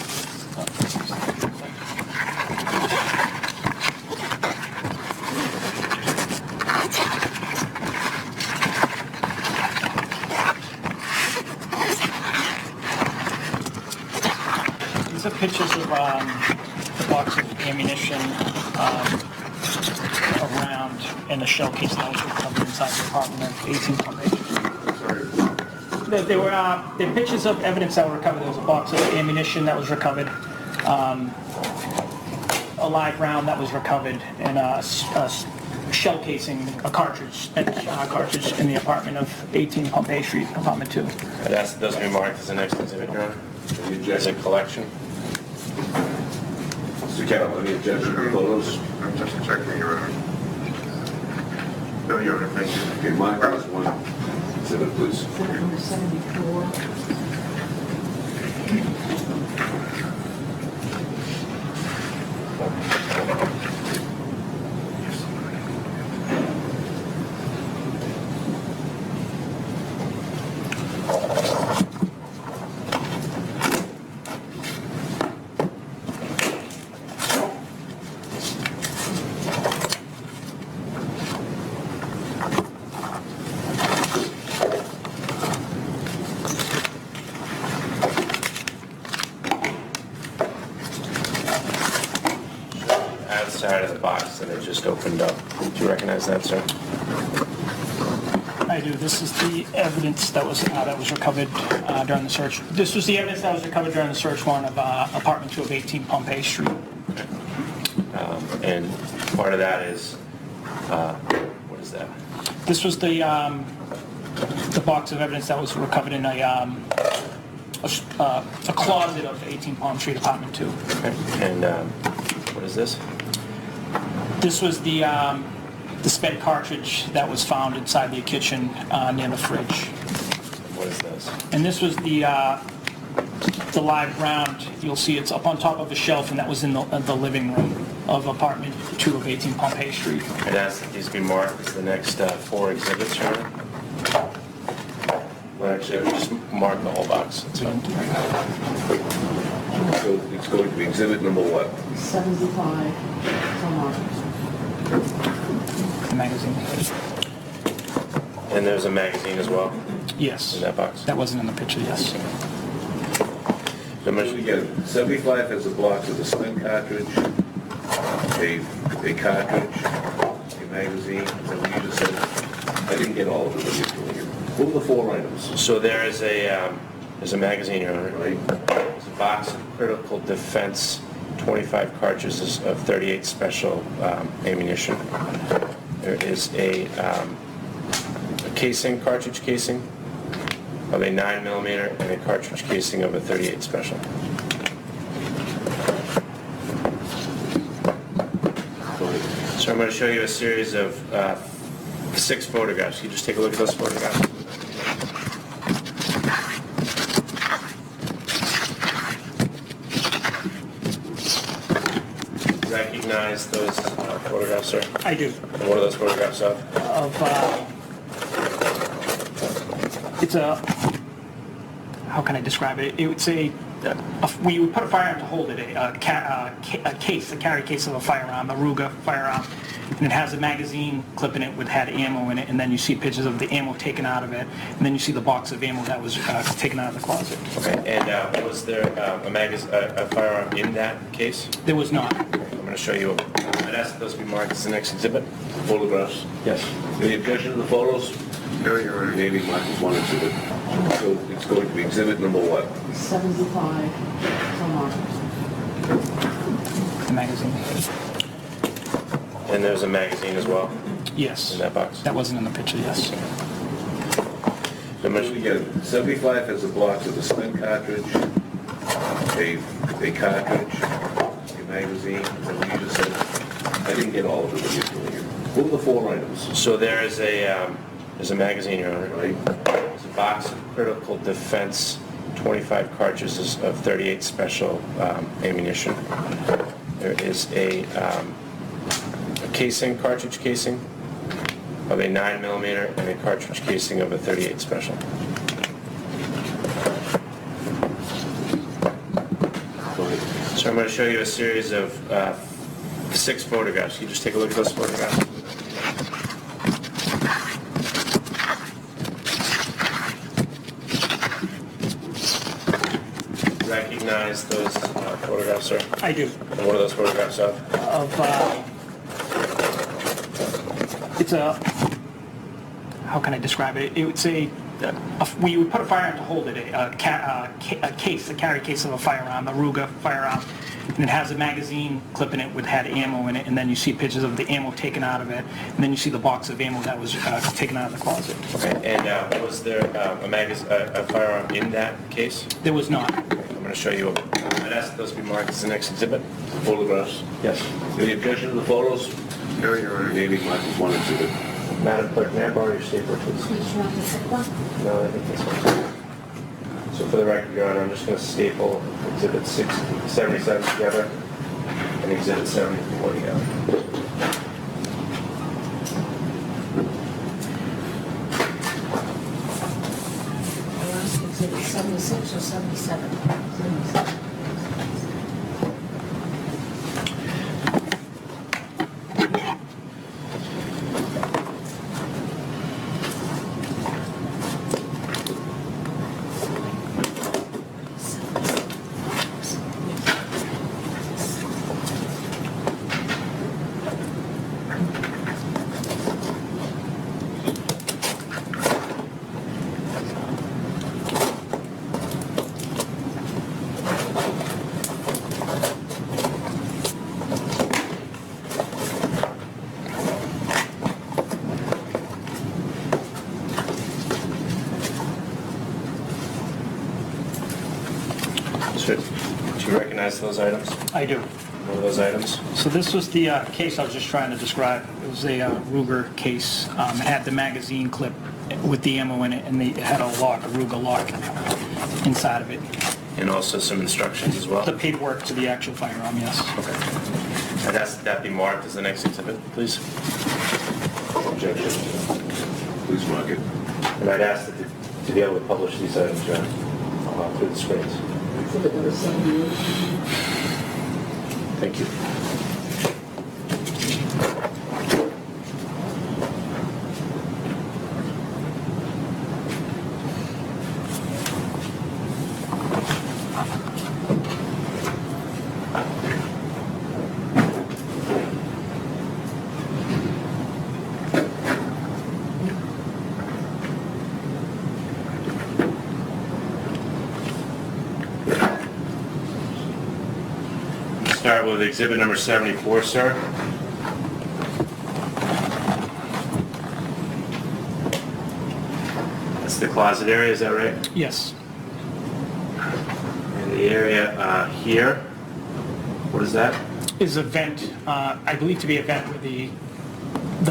These are pictures of the box of ammunition around and the shell case that was recovered inside the apartment of 18 Pompey. They're pictures of evidence that were recovered. There was a box of ammunition that was recovered, a live round that was recovered, and shell casing, a cartridge in the apartment of 18 Pompey Street, apartment 2. That's, those will be marked as the next exhibit, Your Honor? As a collection? Mr. Carroll, any objection to the photos? I'm just checking your honor. No, your honor, thank you. Okay, mark as one exhibit, please. Exhibit number 74. Outside of the box that I just opened up. Do you recognize that, sir? I do. This is the evidence that was recovered during the search. This was the evidence that was recovered during the search warrant of apartment 2 of 18 Pompey Street. And part of that is, what is that? This was the box of evidence that was recovered in a closet of 18 Palm Street, apartment 2. Okay. And what is this? This was the spent cartridge that was found inside the kitchen near the fridge. What is this? And this was the live round. You'll see it's up on top of a shelf, and that was in the living room of apartment 2 of 18 Pompey Street. I'd ask that these be marked as the next 4 exhibits, Your Honor. Well, actually, I would just mark the whole box. That's fine. So it's going to be exhibit number what? 75. Come on. The magazine. And there's a magazine as well Yes. in that box? That wasn't in the picture, yes. The So again, 75 has a box of the spent cartridge, a cartridge, a magazine, and you just said, I didn't get all of it initially. What were the 4 items? So there's a magazine, Your Honor. Right? There's a box of critical defense, 25 cartridges of 38 special ammunition. There is a casing, cartridge casing of a 9mm and a cartridge casing of a 38 special. So I'm going to show you a series of 6 photographs. Can you just take a look at those photographs? Recognize those photographs, sir? I do. And what are those photographs of? It's a, how can I describe it? It's we would put a firearm to hold it, a carry case of a firearm, a Ruger firearm, and it has a magazine clip in it with had ammo in it, and then you see pictures of the ammo taken out of it, and then you see the box of ammo that was taken out of the closet. Okay, and was there a firearm in that case? There was not. I'm going to show you. I'd ask that those be marked as the next exhibit. Photographs? Yes. Any objection to the photos? No, your honor. Maybe mark as one exhibit. So it's going to be exhibit number what? 75. Come on. The magazine. And there's a magazine as well Yes. in that box? That wasn't in the picture, yes. The mission- Again, 75 has a box of the spent cartridge, a cartridge, a magazine, and you just said, I didn't get all of it initially. What were the 4 items? So there's a magazine, Your Honor. Right? There's a box of critical defense, 25 cartridges of 38 special ammunition. There is a casing, cartridge casing of a 9mm and a cartridge casing of a 38 special. So I'm going to show you a series of 6 photographs. Can you just take a look at those photographs? Recognize those photographs, sir? I do. And what are those photographs of? It's a, how can I describe it? It's we would put a firearm to hold it, a carry case of a firearm, a Ruger firearm, and and it has a magazine clip in it with had ammo in it, and then you see pictures of the ammo taken out of it, and then you see the box of ammo that was taken out of the closet. Okay, and was there a firearm in that case? There was not. I'm going to show you. I'd ask those be marked as the next exhibit. Photographs. Yes. Any objection to the photos? Here, Your Honor. Maybe marked as one exhibit. Madam Clerk, may I borrow your stapler, please? Each one the second one? No, I think this one. So for the record, Your Honor, I'm just going to staple Exhibit 77 together and Exhibit 74 together. Exhibit 76 or 77? Do you recognize those items? I do. What are those items? So this was the case I was just trying to describe. It was a Ruger case. It had the magazine clip with the ammo in it, and it had a lock, a Ruger lock inside of it. And also some instructions as well? The paperwork to the actual firearm, yes. Okay. I'd ask that be marked as the next exhibit, please. Objection. Please mark it. And I'd ask that to be able to publish these items, John, through the screens. Exhibit number 78. Thank you. Start with exhibit number 74, sir. That's the closet area, is that right? Yes. And the area here, what is that? Is a vent, I believe to be a vent where the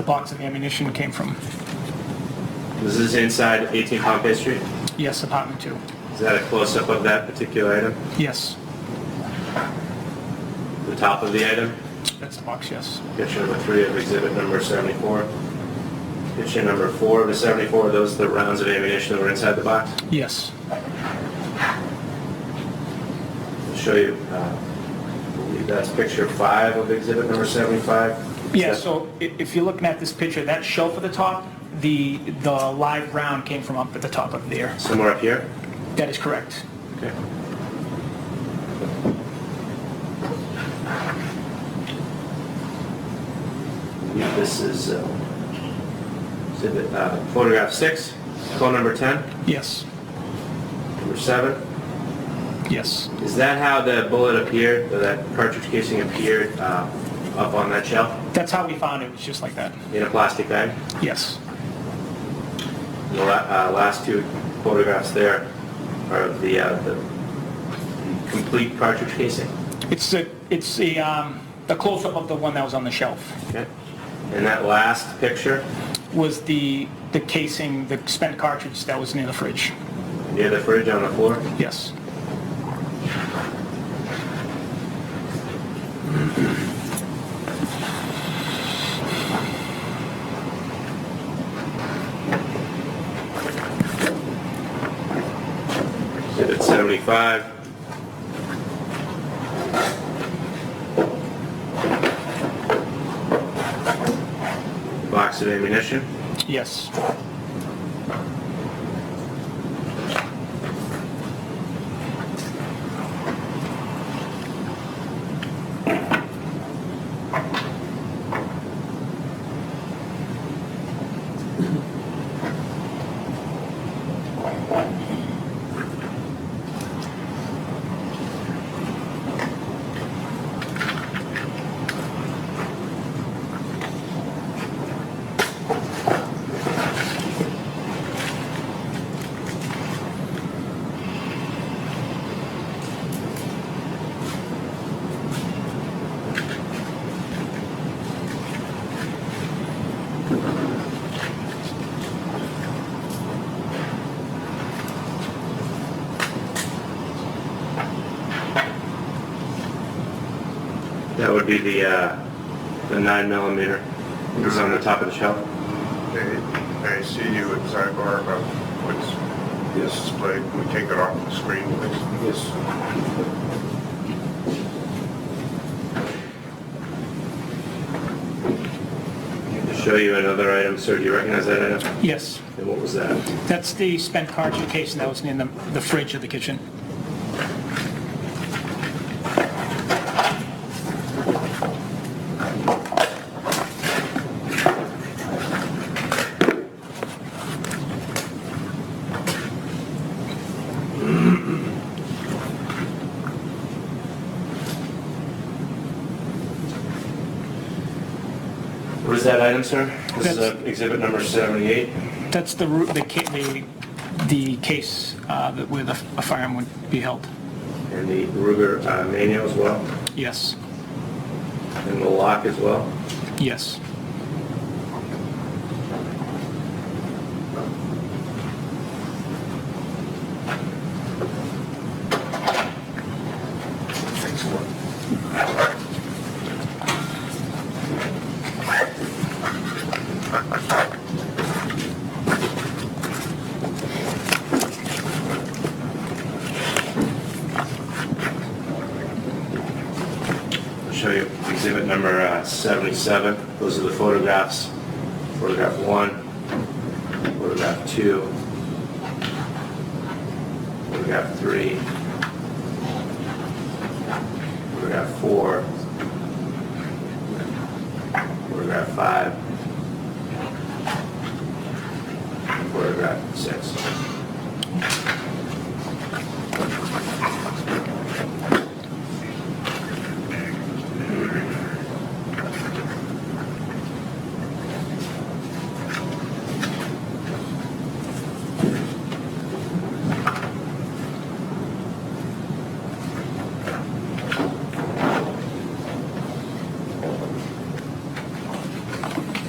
box of ammunition came from. This is inside 18 Pompey Street? Yes, apartment 2. Is that a close-up of that particular item? Yes, The top of the item? that's the box, yes. Picture number 3 of exhibit number 74. Picture number 4 of the 74, are those the rounds of ammunition that were inside the box? Yes. I'll show you, I believe that's picture 5 of exhibit number 75. Yeah, so if you're looking at this picture, that shelf at the top, the live round came from up at the top of there. Somewhere up here? That is correct. Okay. This is exhibit, photograph 6, call number 10, Yes, number 7. yes. Is that how the bullet appeared, or that cartridge casing appeared up on that shelf That's how we found it, it was just like that. in a plastic bag? Yes. The last 2 photographs there are of the complete cartridge casing. It's a close-up of the one that was on the shelf. Okay. And that last picture Was the casing, the spent cartridge that was near the fridge. near the fridge on the floor? Yes. Exhibit 75. Box of ammunition. Yes. be the 9mm. It's on the top of the shelf. I see you at sidebar about what's displayed. Can we take it off the screen, please? Yes. To show you another item, sir. Do you recognize that item? Yes, And what was that? that's the spent cartridge case that was in the fridge of the kitchen. What is that item, sir? This is That's- exhibit number 78. That's the case where a firearm would be held. And the Ruger manual as well. Yes, And the lock as well. yes. I'll show you exhibit number 77. Those are the photographs. Photograph 1, photograph 2, photograph 3, photograph 4, photograph 5, and photograph 6.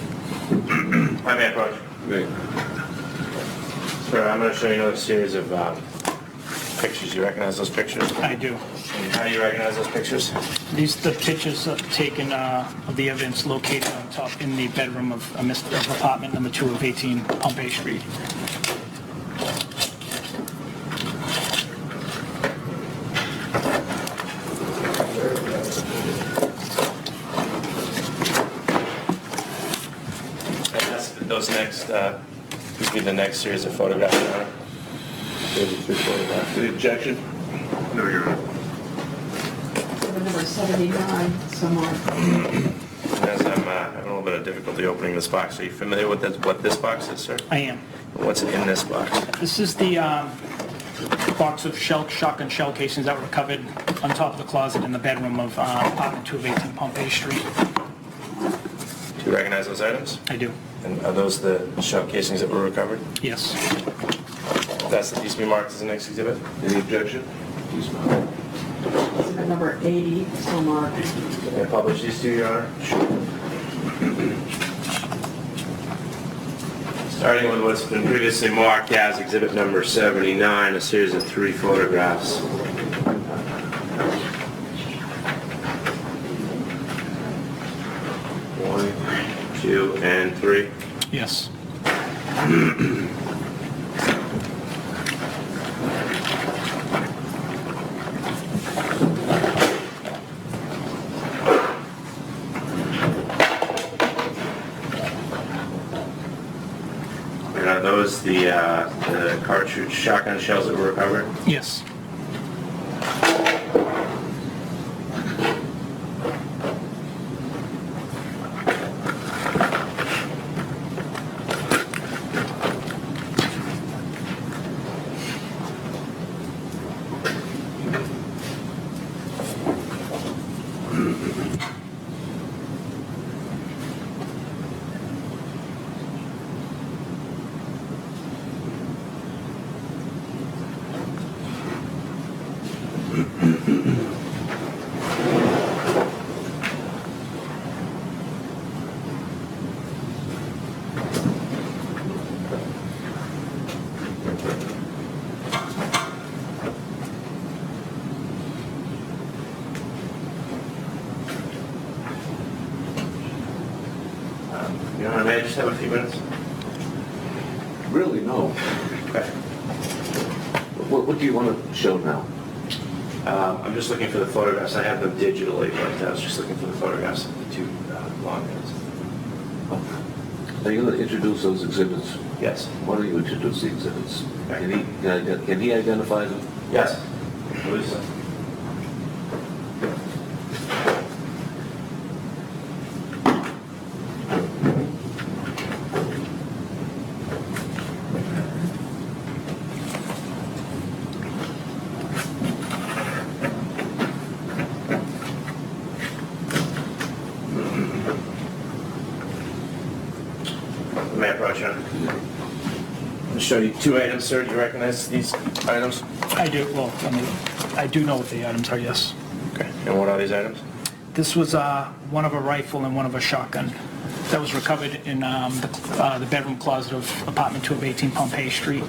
Hi, may I approach? Sir, I'm going to show you another series of pictures. You recognize those pictures? I do. And how do you recognize those pictures? These are the pictures taken of the evidence located on top in the bedroom of apartment number 2 of 18 Pompey Street. And that's those next, would be the next series of photographs, Your Honor. 32 photographs. Any objection? No, you're not. Exhibit number 79, somewhere. As I'm having a little bit of difficulty opening this box, are you familiar with what this box is, sir? I am. What's in this box? This is the box of shotgun shell casings that were recovered on top of the closet in the bedroom of apartment 2 of 18 Pompey Street. Do you recognize those items? I do. And are those the shell casings that were recovered? Yes. That's the piece to be marked as the next exhibit? Any objection? Please mark. Exhibit number 80, somewhere. Can I publish these to you, Your Honor? Starting with what's been previously marked as exhibit number 79, a series of 3 photographs. 1, 2, and 3. Yes. And are those the cartridge shotgun shells that were recovered? Yes. Your Honor, may I just have a few minutes? Really, no. Okay. What do you want to show now? I'm just looking for the photographs. I have them digitally, but I was just looking for the photographs of the two long guns. Are you going to introduce those exhibits? Yes. Why don't you introduce the exhibits? Can he identify them? Yes. Please. May I approach you? I'll show you two items, sir. Do you recognize these items? I do, well, I do know what the items are, yes. Okay. And what are these items? This was one of a rifle and one of a shotgun that was recovered in the bedroom closet of apartment 2 of 18 Pompey Street.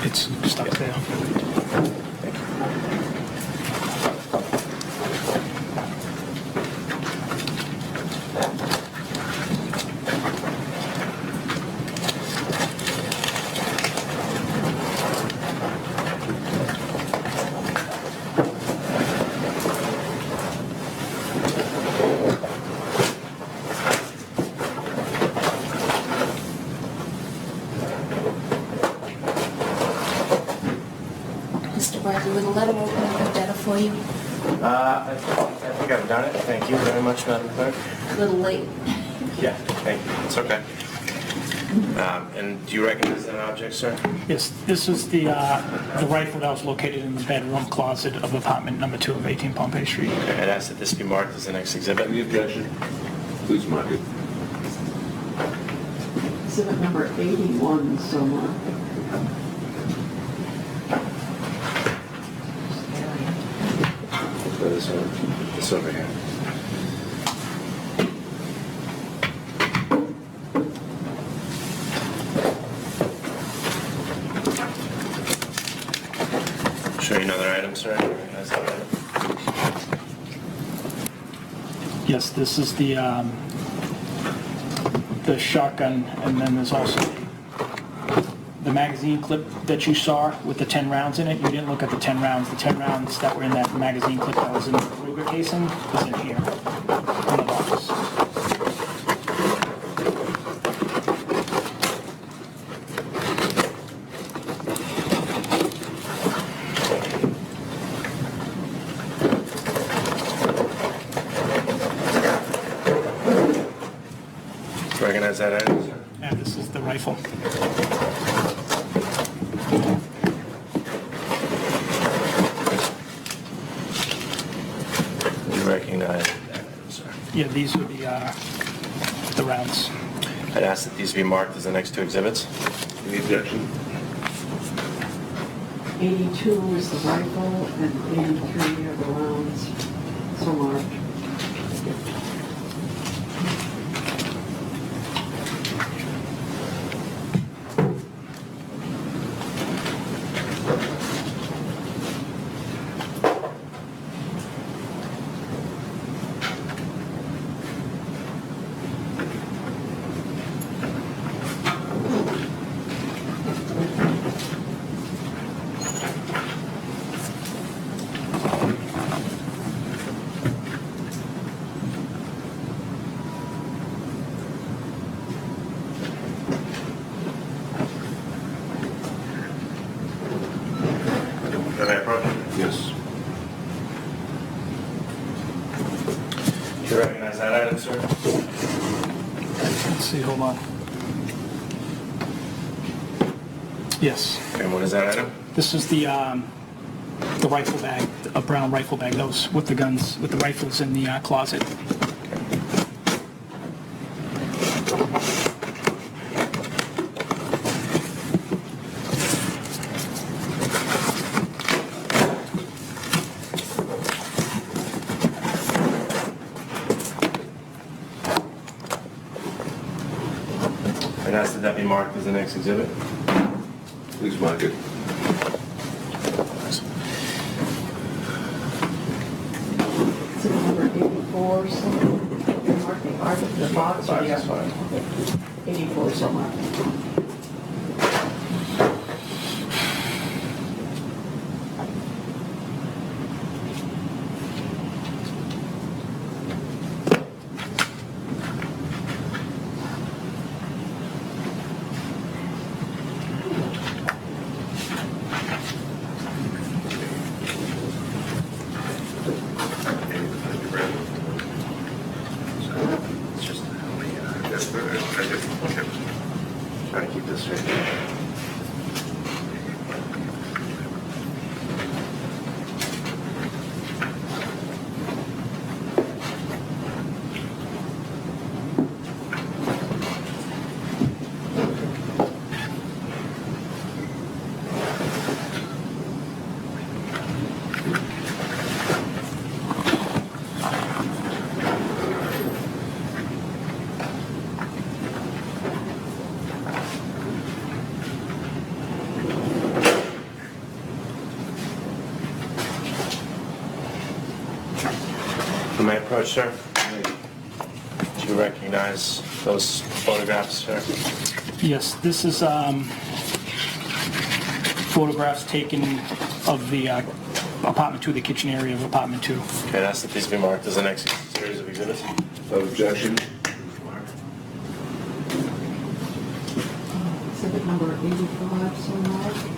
It's stuck there. Mr. Bradley, would a letter opening be better for you? I think I've done it. Thank you very much, Madam Clerk. A little late. Yeah, thank you. It's okay. And do you recognize that object, sir? Yes, this is the rifle that was located in the bedroom closet of apartment number 2 of 18 Pompey Street. Okay, I'd ask that this be marked as the next exhibit. Any objection? Please mark it. Exhibit number 81, so on. Let's go this one. This over here. Show you another item, sir. Do you recognize that item? Yes, this is the shotgun, and then there's also the magazine clip that you saw with the 10 rounds in it. You didn't look at the 10 rounds. The 10 rounds that were in that magazine clip that was in the Ruger casing is in here, in the box. Recognize that item, sir? And this is the rifle. Do you recognize that item, sir? Yeah, these are the rounds. I'd ask that these be marked as the next two exhibits. Any objection? 82 is the rifle, and 83 are the rounds, so marked. Can I approach? Yes. Do you recognize that item, sir? Let's see, hold on. Yes. And what is that item? This is the rifle bag, a brown rifle bag. Those with the guns, with the rifles in the closet. And ask that that be marked as the next exhibit. Please mark it. Exhibit number 84, something. You're marking the box or the Box is fine. 84 somewhere. It's just try to keep this straight. May I approach, sir? Do you recognize those photographs, sir? Yes, this is photographs taken of the apartment 2, the kitchen area of apartment 2. Okay, that's the piece to be marked as the next series of exhibits. No objection? Exhibit number 85 somewhere.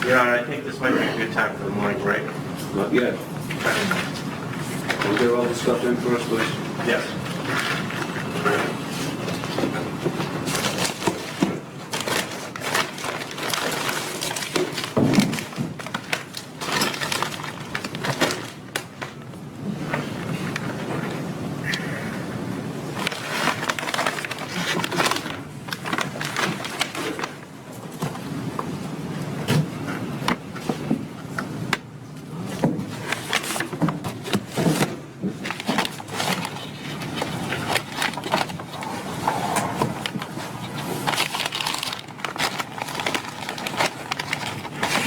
Your Honor, I think this might be a good time for the morning break. Not yet. We'll get all the stuff in first, please. Yes.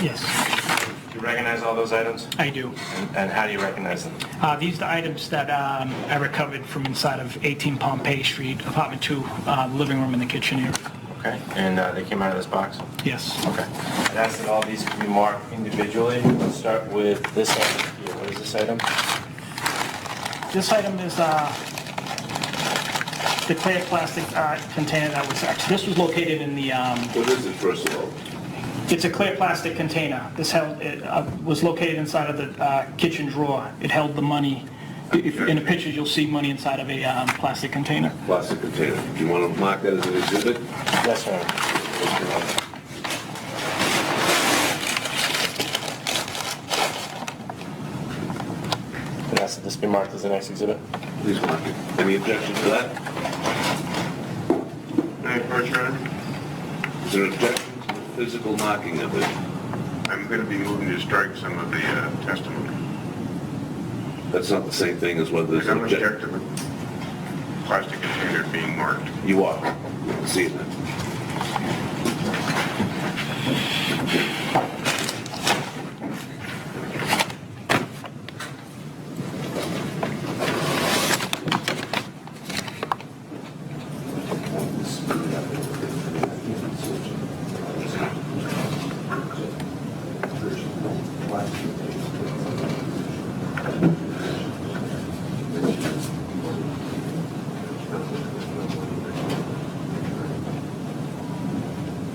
Yes, Do you recognize all those items? I do. And how do you recognize them? These are the items that I recovered from inside of 18 Pompey Street, apartment 2, living room and the kitchen area. Okay, and they came out of this box? Yes. Okay. I'd ask that all these can be marked individually. Let's start with this item here. What is this item? This item is the clear plastic container that was actually, this was located in the, What is it, first of all? it's a clear plastic container. This held, it was located inside of the kitchen drawer. It held the money. If, in the pictures, you'll see money inside of a plastic container. Plastic container. Do you want to mark that as an exhibit? Yes, sir. Can I ask that this be marked as the next exhibit? Please mark it. Any objection to that? Is there an objection to the physical marking of it? I'm going to be moving to strike some of the testimony. That's not the same thing as whether there's I'm an objection. objective of plastic container being marked. You are. See it then.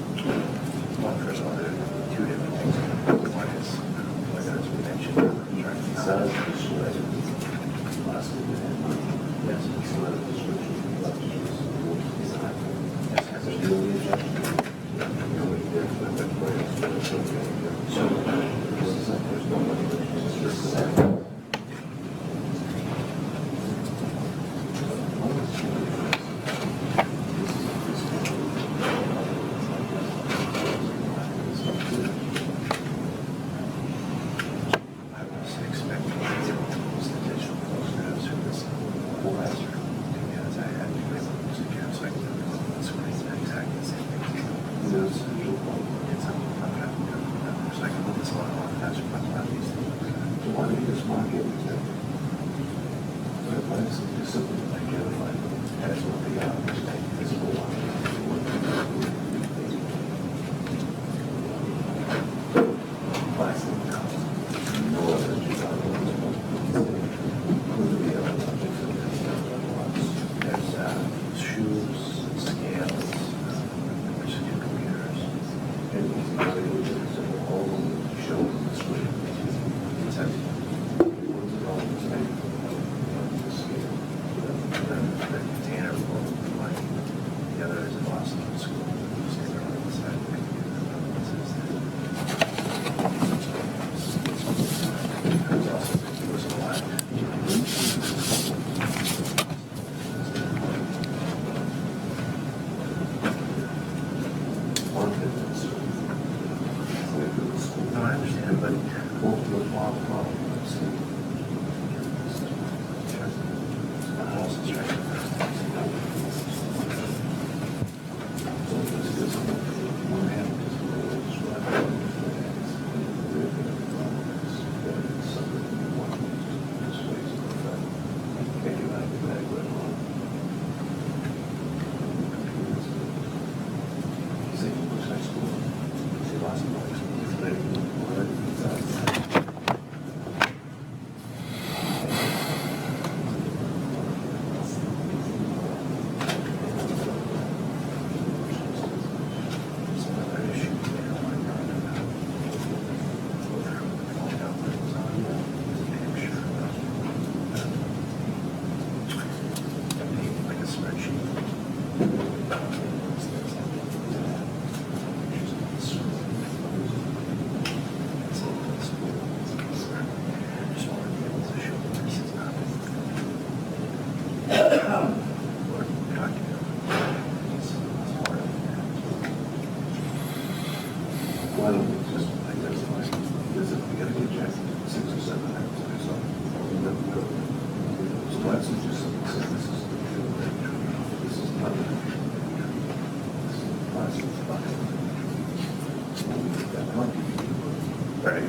First of all, there are two different things. One is, whether it's prevention or attracting cells,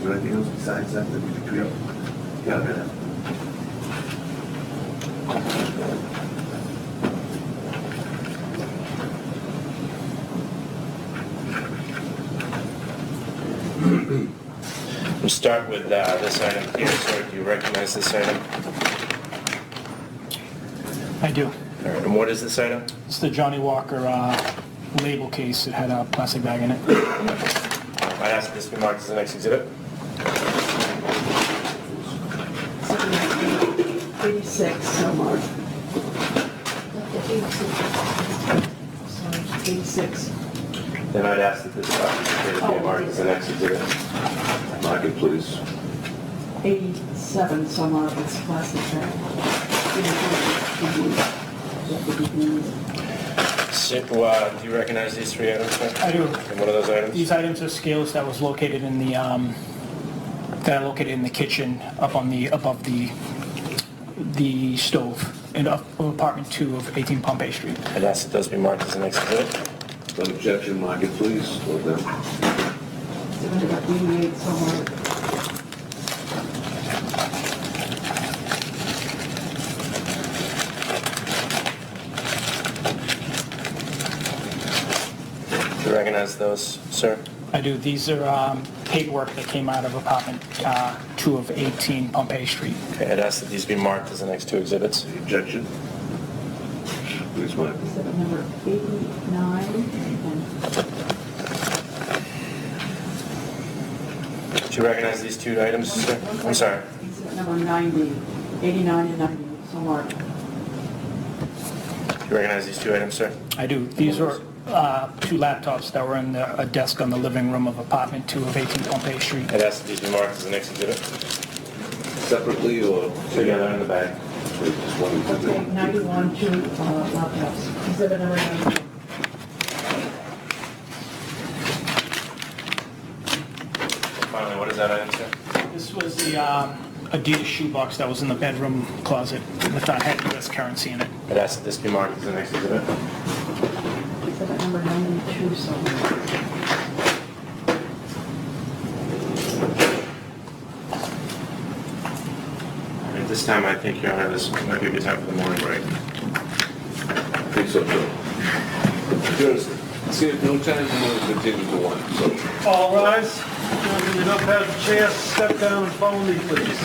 Is there anything else besides that that we could do? Yeah. We'll start with this item here. Sir, do you recognize this item? I do. All right, and what is this item? It's the Johnny Walker label case. It had a plastic bag in it. I'd ask this be marked as the next exhibit. 86, so marked. 86. Then I'd ask that this document be marked as the next exhibit. Mark it, please. 87, so marked. It's plastic bag. So, do you recognize these three items, sir? I do. And what are those items? These items are scales that was located in the kitchen up on the above the stove in apartment 2 of 18 Pompey Street. I'd ask that those be marked as the next exhibit. Without objection, mark it, please. Well done. 88, so marked. Do you recognize those, sir? I do. These are paperwork that came out of apartment 2 of 18 Pompey Street. Okay, I'd ask that these be marked as the next two exhibits. Any objection? Please mark. Exhibit number 89 and Do you recognize these two items, sir? I'm sorry. exhibit number 90, 89 and 90, so marked. Do you recognize these two items, sir? I do. These were 2 laptops that were in a desk on the living room of apartment 2 of 18 Pompey Street. I'd ask that these be marked as the next exhibit. Separately or Together in the bag. just one exhibit? Okay, 91, 2 laptops. Exhibit number 90. Finally, what is that item, sir? This was the Adidas shoebox that was in the bedroom closet with had U.S. currency in it. I'd ask that this be marked as the next exhibit. Exhibit number 92, so marked. At this time, I think, Your Honor, this might be a good time for the morning break. I think so, too. Jurors, see, if no time, I'm going to continue to one, so. All rise. Gentlemen, you don't have the chair. Step down and follow me, please.